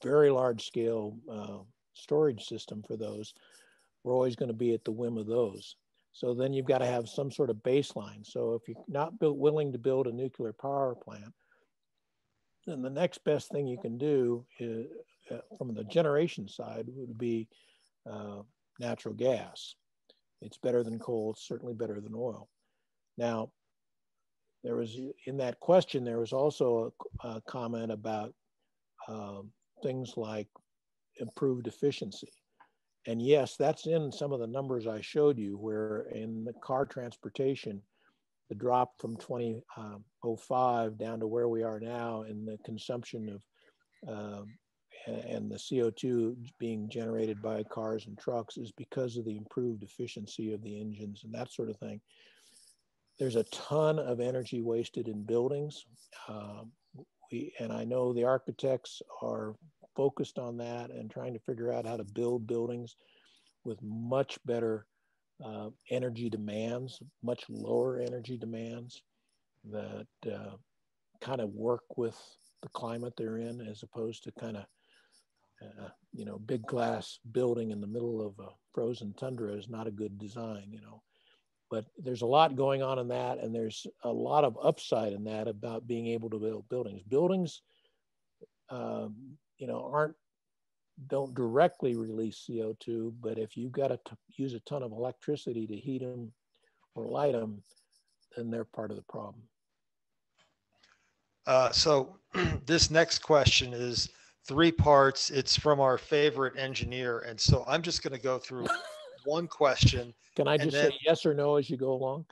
S2: very large scale storage system for those, we're always going to be at the whim of those. So then you've got to have some sort of baseline. So if you're not willing to build a nuclear power plant, then the next best thing you can do is, from the generation side, would be natural gas. It's better than coal. It's certainly better than oil. Now, there was, in that question, there was also a comment about things like improved efficiency. And yes, that's in some of the numbers I showed you, where in the car transportation, the drop from 2005 down to where we are now in the consumption of and the CO2 being generated by cars and trucks is because of the improved efficiency of the engines and that sort of thing. There's a ton of energy wasted in buildings. And I know the architects are focused on that and trying to figure out how to build buildings with much better energy demands, much lower energy demands that kind of work with the climate they're in, as opposed to kind of, you know, big glass building in the middle of a frozen tundra is not a good design, you know. But there's a lot going on in that, and there's a lot of upside in that about being able to build buildings. Buildings, you know, don't directly release CO2, but if you've got to use a ton of electricity to heat them or light them, then they're part of the problem.
S3: So this next question is 3 parts. It's from our favorite engineer. And so I'm just going to go through one question.
S2: Can I just say yes or no as you go along?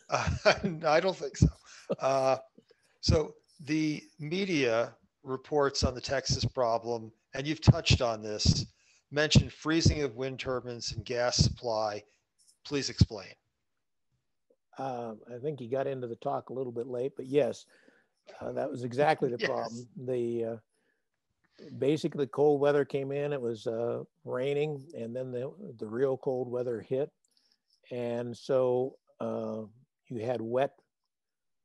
S3: I don't think so. So the media reports on the Texas problem, and you've touched on this, mentioned freezing of wind turbines and gas supply. Please explain.
S2: I think you got into the talk a little bit late, but yes, that was exactly the problem. Basically, cold weather came in, it was raining, and then the real cold weather hit. And so you had wet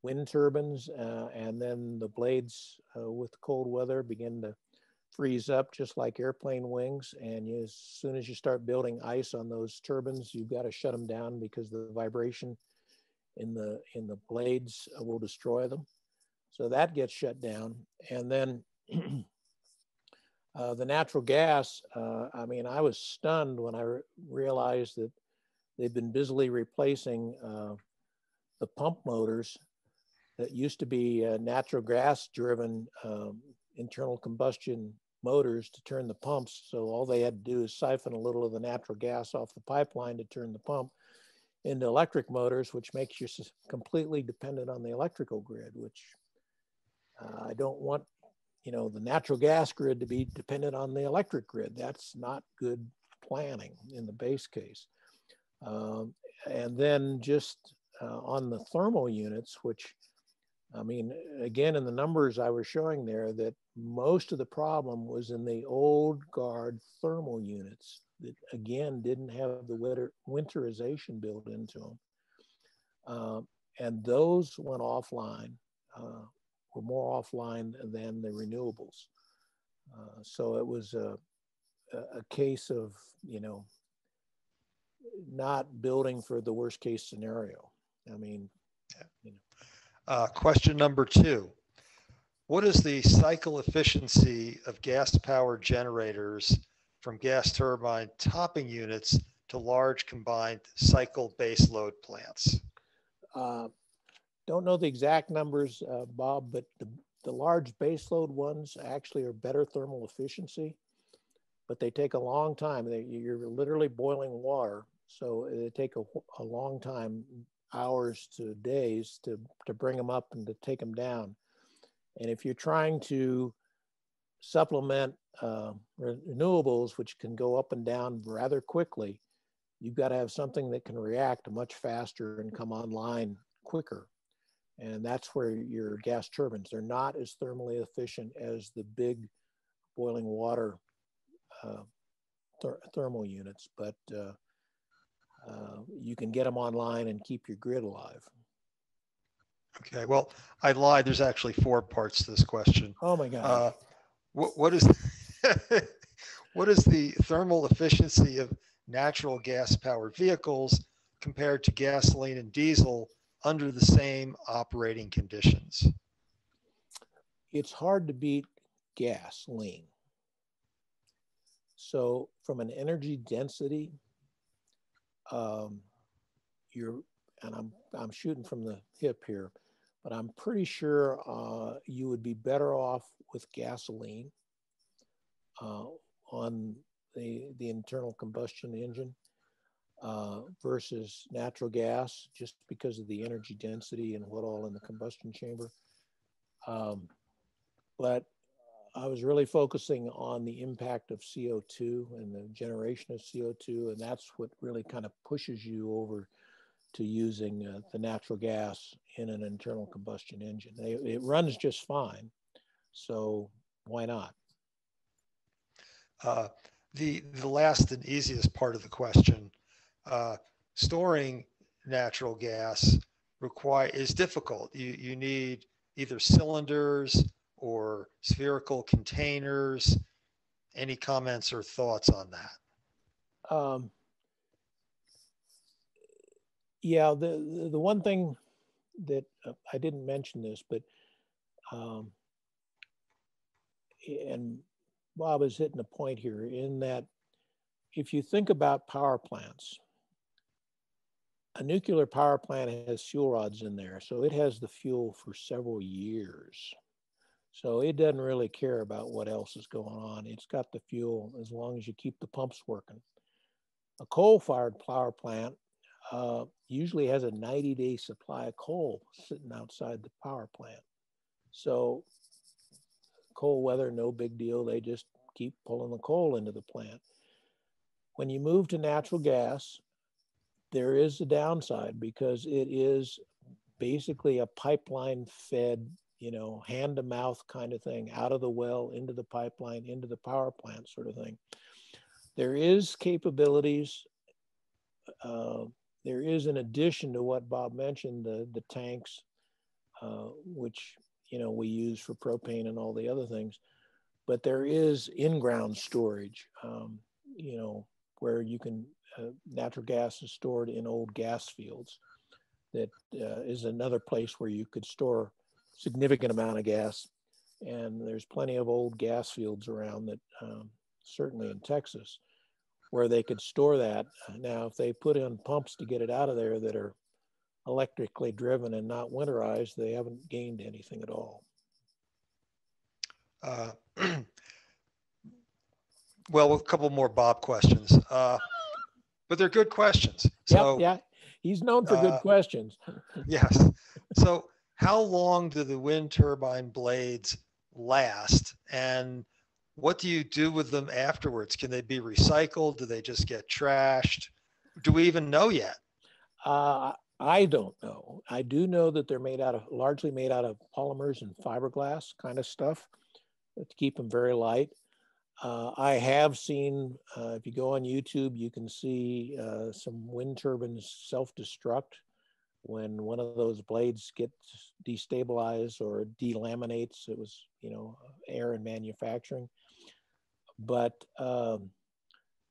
S2: wind turbines, and then the blades with the cold weather begin to freeze up just like airplane wings. And as soon as you start building ice on those turbines, you've got to shut them down because the vibration in the blades will destroy them. So that gets shut down. And then the natural gas, I mean, I was stunned when I realized that they've been busily replacing the pump motors that used to be natural gas driven internal combustion motors to turn the pumps. So all they had to do is siphon a little of the natural gas off the pipeline to turn the pump. into electric motors, which makes you completely dependent on the electrical grid, which I don't want, the natural gas grid to be dependent on the electric grid. That's not good planning in the base case. And then just on the thermal units, which, I mean, again, in the numbers I was showing there, that most of the problem was in the old guard thermal units that, again, didn't have the winterization built into them. And those went offline, were more offline than the renewables. So it was a case of, not building for the worst case scenario. I mean,
S3: Question number 2. What is the cycle efficiency of gas power generators from gas turbine topping units to large combined cycle base load plants?
S2: Don't know the exact numbers, Bob, but the large baseload ones actually are better thermal efficiency, but they take a long time. You're literally boiling water, so they take a long time, hours to days to bring them up and to take them down. And if you're trying to supplement renewables, which can go up and down rather quickly, you've got to have something that can react much faster and come online quicker. And that's where your gas turbines, they're not as thermally efficient as the big boiling water thermal units, but you can get them online and keep your grid alive.
S3: Okay, well, I lied. There's actually 4 parts to this question.
S2: Oh my God.
S3: What is what is the thermal efficiency of natural gas powered vehicles compared to gasoline and diesel under the same operating conditions?
S2: It's hard to beat gasoline. So from an energy density, and I'm shooting from the hip here, but I'm pretty sure you would be better off with gasoline on the internal combustion engine versus natural gas, just because of the energy density and what all in the combustion chamber. But I was really focusing on the impact of CO2 and the generation of CO2, and that's what really kind of pushes you over to using the natural gas in an internal combustion engine. It runs just fine, so why not?
S3: The last and easiest part of the question, storing natural gas is difficult. You need either cylinders or spherical containers. Any comments or thoughts on that?
S2: Yeah, the one thing that I didn't mention this, but and Bob is hitting a point here in that if you think about power plants, a nuclear power plant has fuel rods in there, so it has the fuel for several years. So it doesn't really care about what else is going on. It's got the fuel as long as you keep the pumps working. A coal-fired power plant usually has a 90-day supply of coal sitting outside the power plant. So cold weather, no big deal. They just keep pulling the coal into the plant. When you move to natural gas, there is a downside because it is basically a pipeline fed, hand to mouth kind of thing, out of the well, into the pipeline, into the power plant sort of thing. There is capabilities. There is, in addition to what Bob mentioned, the tanks, which, we use for propane and all the other things, but there is in-ground storage, where you can, natural gas is stored in old gas fields. That is another place where you could store significant amount of gas. And there's plenty of old gas fields around that, certainly in Texas, where they could store that. Now, if they put in pumps to get it out of there that are electrically driven and not winterized, they haven't gained anything at all.
S3: Well, a couple more Bob questions, but they're good questions. So,
S2: yeah. He's known for good questions.
S3: Yes. So how long do the wind turbine blades last? And what do you do with them afterwards? Can they be recycled? Do they just get trashed? Do we even know yet?
S2: I don't know. I do know that they're largely made out of polymers and fiberglass kind of stuff to keep them very light. I have seen, if you go on YouTube, you can see some wind turbines self-destruct when one of those blades gets destabilized or delaminates. It was, error in manufacturing. But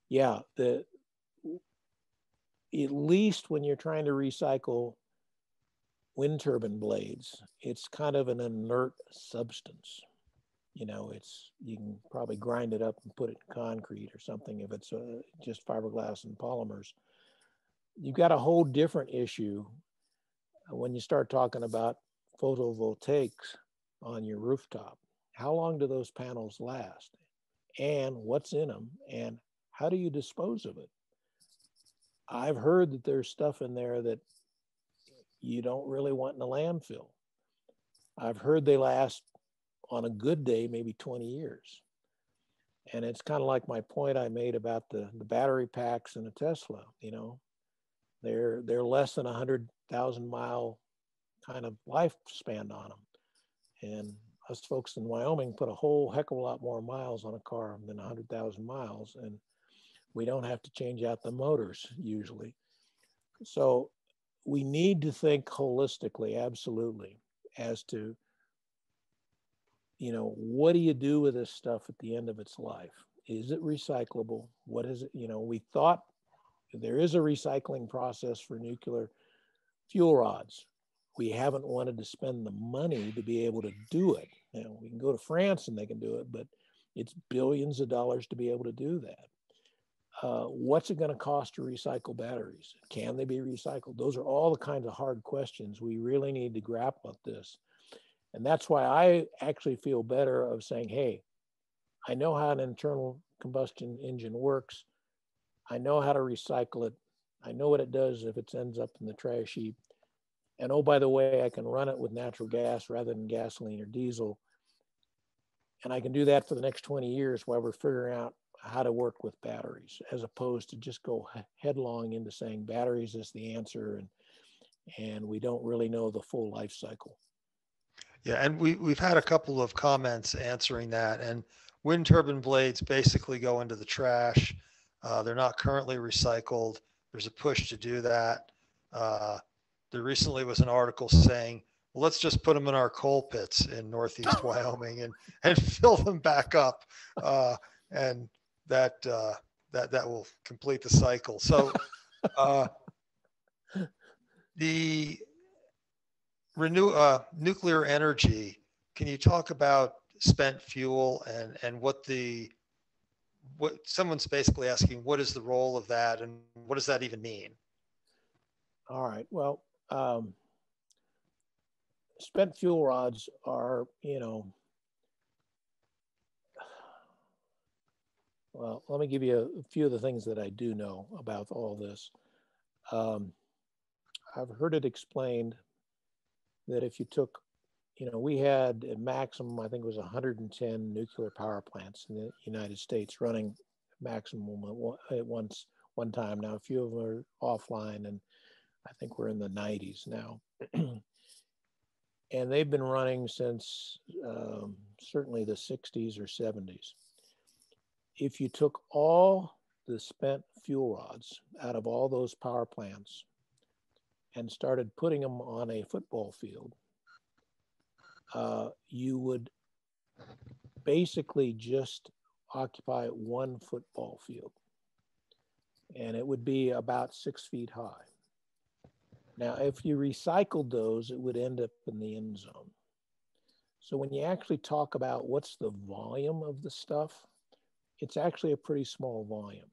S2: yeah, at least when you're trying to recycle wind turbine blades, it's kind of an inert substance. You can probably grind it up and put it in concrete or something if it's just fiberglass and polymers. You've got a whole different issue when you start talking about photovoltaics on your rooftop. How long do those panels last? And what's in them? And how do you dispose of it? I've heard that there's stuff in there that you don't really want in a landfill. I've heard they last, on a good day, maybe 20 years. And it's kind of like my point I made about the battery packs in a Tesla. They're less than 100,000 mile kind of lifespan on them. And us folks in Wyoming put a whole heck of a lot more miles on a car than 100,000 miles. And we don't have to change out the motors usually. So we need to think holistically, absolutely, as to, what do you do with this stuff at the end of its life? Is it recyclable? What is it? We thought there is a recycling process for nuclear fuel rods. We haven't wanted to spend the money to be able to do it. We can go to France and they can do it, but it's billions of dollars to be able to do that. What's it going to cost to recycle batteries? Can they be recycled? Those are all the kinds of hard questions we really need to grapple at this. And that's why I actually feel better of saying, hey, I know how an internal combustion engine works. I know how to recycle it. I know what it does if it ends up in the trash heap. And oh, by the way, I can run it with natural gas rather than gasoline or diesel. And I can do that for the next 20 years while we're figuring out how to work with batteries, as opposed to just go headlong into saying batteries is the answer, and we don't really know the full life cycle.
S3: Yeah, and we've had a couple of comments answering that, and wind turbine blades basically go into the trash. They're not currently recycled. There's a push to do that. There recently was an article saying, well, let's just put them in our coal pits in Northeast Wyoming and fill them back up. And that will complete the cycle. So the nuclear energy, can you talk about spent fuel and what someone's basically asking, what is the role of that and what does that even mean?
S2: All right. Well, spent fuel rods are, well, let me give you a few of the things that I do know about all this. I've heard it explained that if you took, we had a maximum, I think it was 110 nuclear power plants in the United States running maximum at one time. Now, a few of them are offline, and I think we're in the 90s now. And they've been running since certainly the 60s or 70s. If you took all the spent fuel rods out of all those power plants and started putting them on a football field, you would basically just occupy one football field. And it would be about 6 feet high. Now, if you recycled those, it would end up in the end zone. So when you actually talk about what's the volume of the stuff, it's actually a pretty small volume.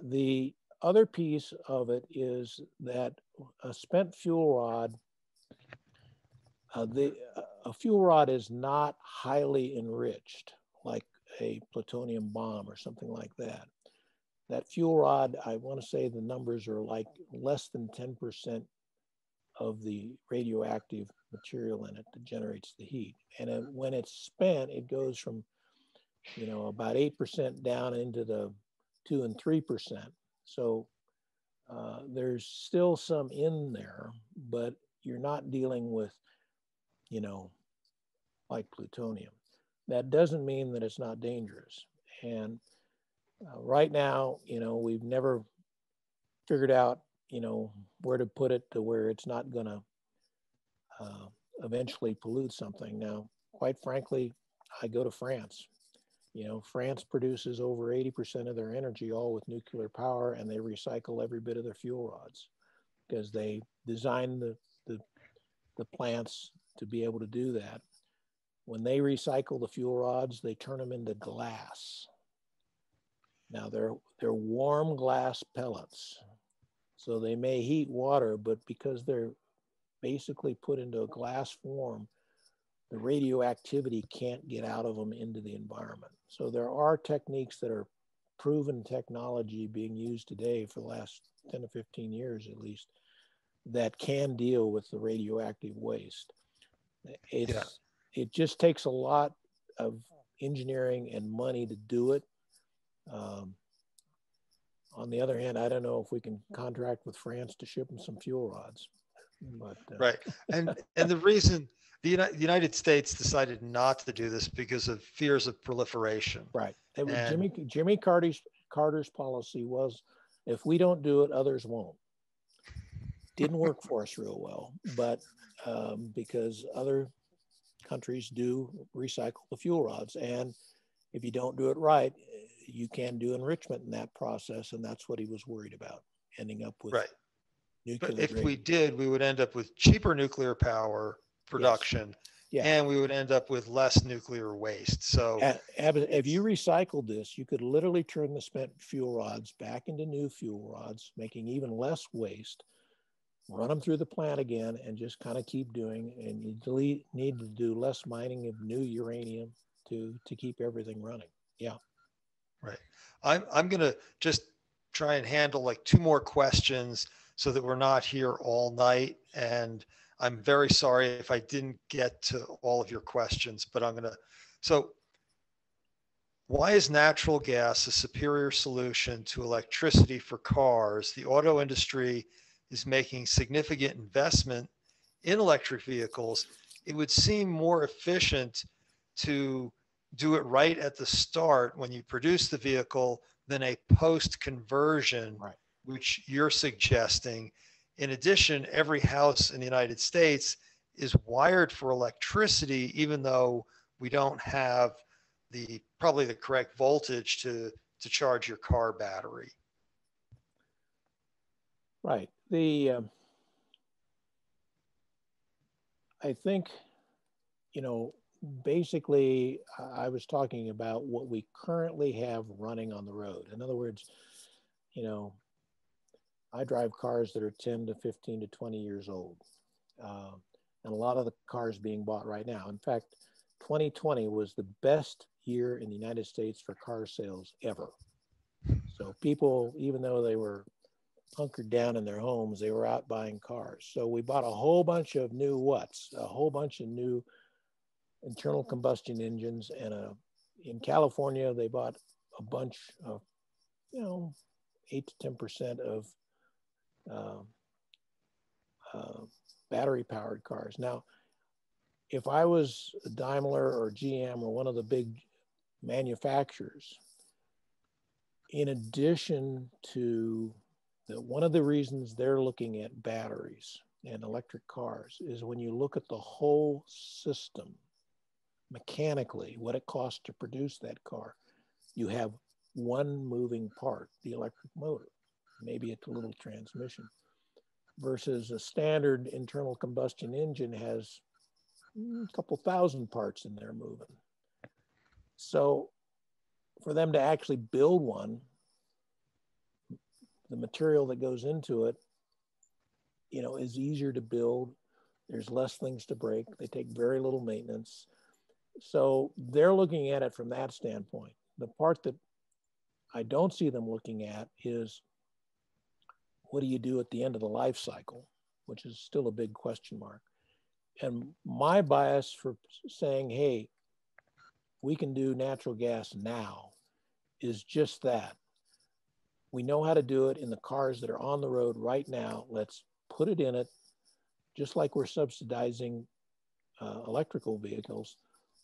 S2: The other piece of it is that a spent fuel rod, a fuel rod is not highly enriched like a plutonium bomb or something like that. That fuel rod, I want to say the numbers are like less than 10% of the radioactive material in it that generates the heat. And when it's spent, it goes from, you know, about 8% down into the 2 and 3%. So there's still some in there, but you're not dealing with, you know, like plutonium. That doesn't mean that it's not dangerous. And right now, you know, we've never figured out, you know, where to put it to where it's not going to eventually pollute something. Now, quite frankly, I go to France. You know, France produces over 80% of their energy all with nuclear power, and they recycle every bit of their fuel rods because they designed the plants to be able to do that. When they recycle the fuel rods, they turn them into glass. Now they're warm glass pellets. So they may heat water, but because they're basically put into a glass form, the radioactivity can't get out of them into the environment. So there are techniques that are proven technology being used today for the last 10 to 15 years at least that can deal with the radioactive waste. It just takes a lot of engineering and money to do it. On the other hand, I don't know if we can contract with France to ship them some fuel rods. But,
S3: right. And the reason the United States decided not to do this because of fears of proliferation.
S2: Right. Jimmy Carter's policy was, if we don't do it, others won't. Didn't work for us real well, but because other countries do recycle the fuel rods, and if you don't do it right, you can do enrichment in that process, and that's what he was worried about, ending up with nuclear.
S3: But if we did, we would end up with cheaper nuclear power production, and we would end up with less nuclear waste. So
S2: if you recycled this, you could literally turn the spent fuel rods back into new fuel rods, making even less waste, run them through the plant again, and just kind of keep doing. And you need to do less mining of new uranium to keep everything running. Yeah.
S3: Right. I'm going to just try and handle like 2 more questions so that we're not here all night. And I'm very sorry if I didn't get to all of your questions, but so why is natural gas a superior solution to electricity for cars? The auto industry is making significant investment in electric vehicles. It would seem more efficient to do it right at the start when you produce the vehicle than a post-conversion, which you're suggesting. In addition, every house in the United States is wired for electricity, even though we don't have probably the correct voltage to charge your car battery.
S2: Right. I think, you know, basically, I was talking about what we currently have running on the road. In other words, you know, I drive cars that are 10 to 15 to 20 years old. And a lot of the cars being bought right now. In fact, 2020 was the best year in the United States for car sales ever. So people, even though they were hunkered down in their homes, they were out buying cars. So we bought a whole bunch of new a whole bunch of new internal combustion engines, and in California they bought a bunch of, you know, 8 to 10% of battery powered cars. Now, if I was Daimler or GM or one of the big manufacturers, in addition to one of the reasons they're looking at batteries and electric cars is when you look at the whole system mechanically, what it costs to produce that car, you have one moving part, the electric motor, maybe it's a little transmission, versus a standard internal combustion engine has a couple thousand parts in there moving. So for them to actually build one, the material that goes into it, you know, is easier to build. There's less things to break. They take very little maintenance. So they're looking at it from that standpoint. The part that I don't see them looking at is, what do you do at the end of the life cycle, which is still a big question mark. And my bias for saying, hey, we can do natural gas now is just that. We know how to do it in the cars that are on the road right now. Let's put it in it, just like we're subsidizing electrical vehicles.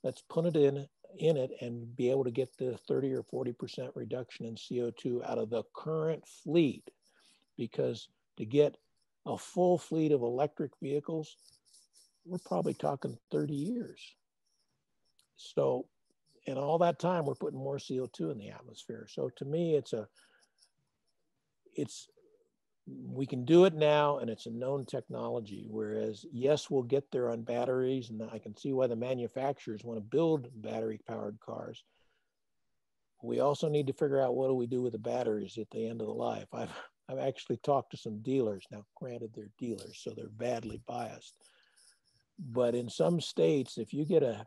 S2: Let's put it in it and be able to get the 30 or 40% reduction in CO2 out of the current fleet. Because to get a full fleet of electric vehicles, we're probably talking 30 years. So, and all that time, we're putting more CO2 in the atmosphere. So to me, we can do it now, and it's a known technology. Whereas, yes, we'll get there on batteries, and I can see why the manufacturers want to build battery-powered cars. We also need to figure out, what do we do with the batteries at the end of the life? I've actually talked to some dealers. Now, granted, they're dealers, so they're badly biased. But in some states, if you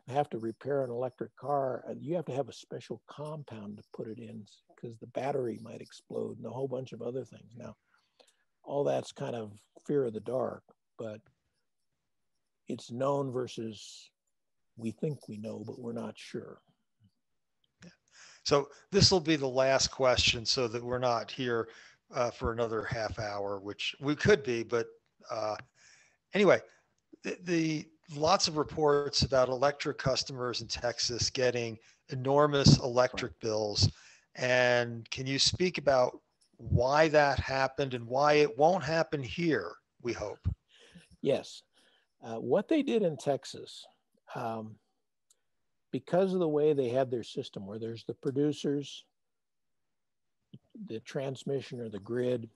S2: have to repair an electric car, you have to have a special compound to put it in, because the battery might explode and a whole bunch of other things. Now, all that's kind of fear of the dark, but it's known versus we think we know, but we're not sure.
S3: So this will be the last question, so that we're not here for another half hour, which we could be, but anyway, the lots of reports about electric customers in Texas getting enormous electric bills. And can you speak about why that happened and why it won't happen here, we hope?
S2: Yes. What they did in Texas, because of the way they had their system, where there's the producers, the transmission or the grid,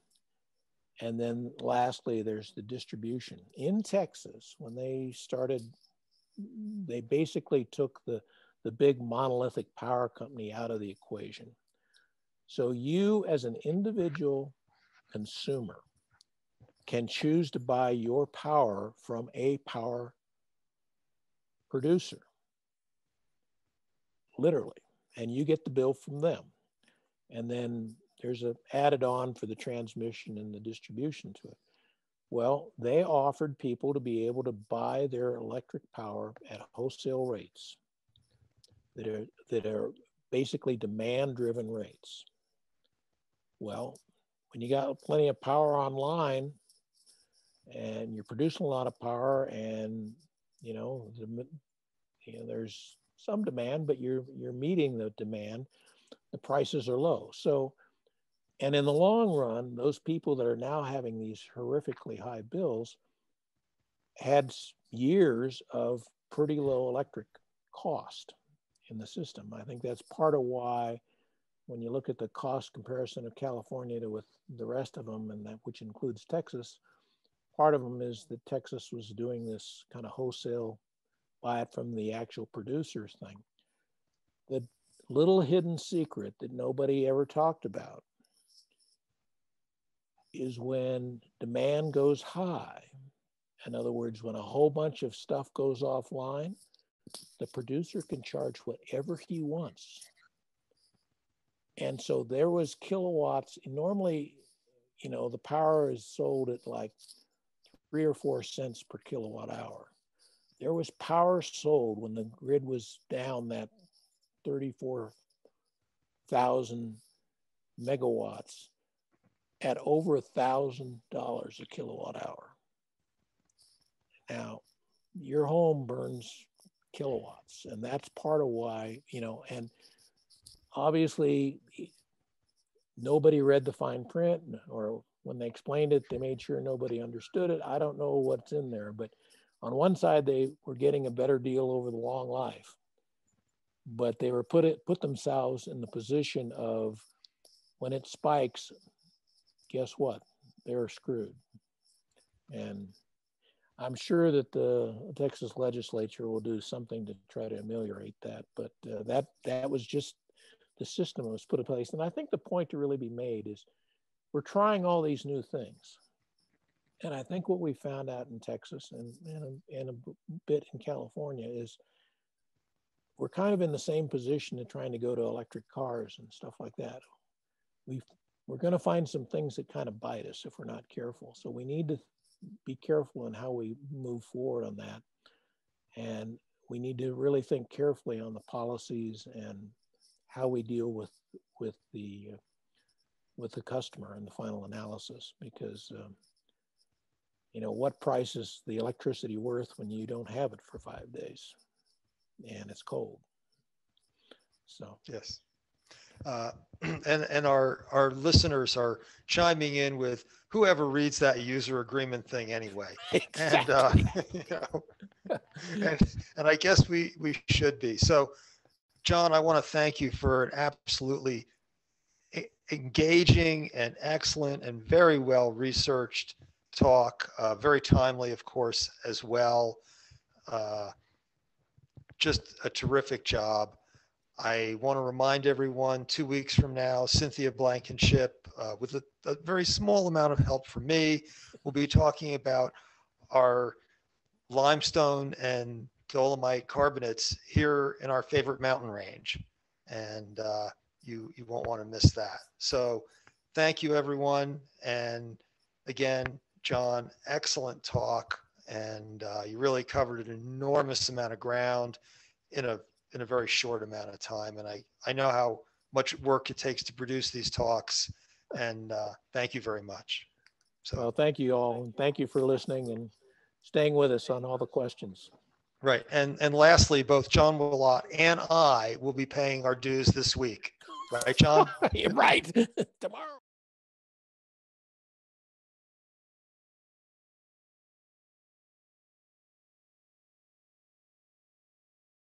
S2: and then lastly, there's the distribution. In Texas, when they started, they basically took the big monolithic power company out of the equation. So you, as an individual consumer, can choose to buy your power from a power producer, literally, and you get the bill from them. And then there's an added on for the transmission and the distribution to it. Well, they offered people to be able to buy their electric power at wholesale rates that are basically demand-driven rates. Well, when you got plenty of power online and you're producing a lot of power, and there's some demand, but you're meeting the demand, the prices are low. So, and in the long run, those people that are now having these horrifically high bills had years of pretty low electric cost in the system. I think that's part of why, when you look at the cost comparison of California with the rest of them, and that which includes Texas, part of them is that Texas was doing this kind of wholesale buy it from the actual producers thing. The little hidden secret that nobody ever talked about is when demand goes high. In other words, when a whole bunch of stuff goes offline, the producer can charge whatever he wants. And so there was kilowatts. Normally, the power is sold at like 3 or 4 cents per kilowatt hour. There was power sold when the grid was down that 34,000 megawatts at over $1,000 a kilowatt hour. Now, your home burns kilowatts, and that's part of why, and obviously nobody read the fine print, or when they explained it, they made sure nobody understood it. I don't know what's in there, but on one side, they were getting a better deal over the long life, but they were put themselves in the position of, when it spikes, guess what? They're screwed. And I'm sure that the Texas legislature will do something to try to ameliorate that, but that was just the system that was put in place. And I think the point to really be made is, we're trying all these new things. And I think what we found out in Texas and a bit in California is, we're kind of in the same position of trying to go to electric cars and stuff like that. we're going to find some things that kind of bite us if we're not careful. So we need to be careful in how we move forward on that. And we need to really think carefully on the policies and how we deal with the customer in the final analysis, because you know, what price is the electricity worth when you don't have it for 5 days and it's cold? So
S3: yes. And our listeners are chiming in with whoever reads that user agreement thing anyway.
S2: Exactly.
S3: And, you know, and I guess we should be. So, John, I want to thank you for an absolutely engaging and excellent and very well researched talk, very timely, of course, as well. Just a terrific job. I want to remind everyone 2 weeks from now, Cynthia Blankenship, with a very small amount of help from me, will be talking about our limestone and dolomite carbonates here in our favorite mountain range. And you won't want to miss that. So thank you, everyone. And again, John, excellent talk. And you really covered an enormous amount of ground in a very short amount of time. And I know how much work it takes to produce these talks. And thank you very much. So,
S2: well, thank you all. And thank you for listening and staying with us on all the questions.
S3: Right. And lastly, both John Willott and I will be paying our dues this week. Right, John?
S2: Right. Tomorrow.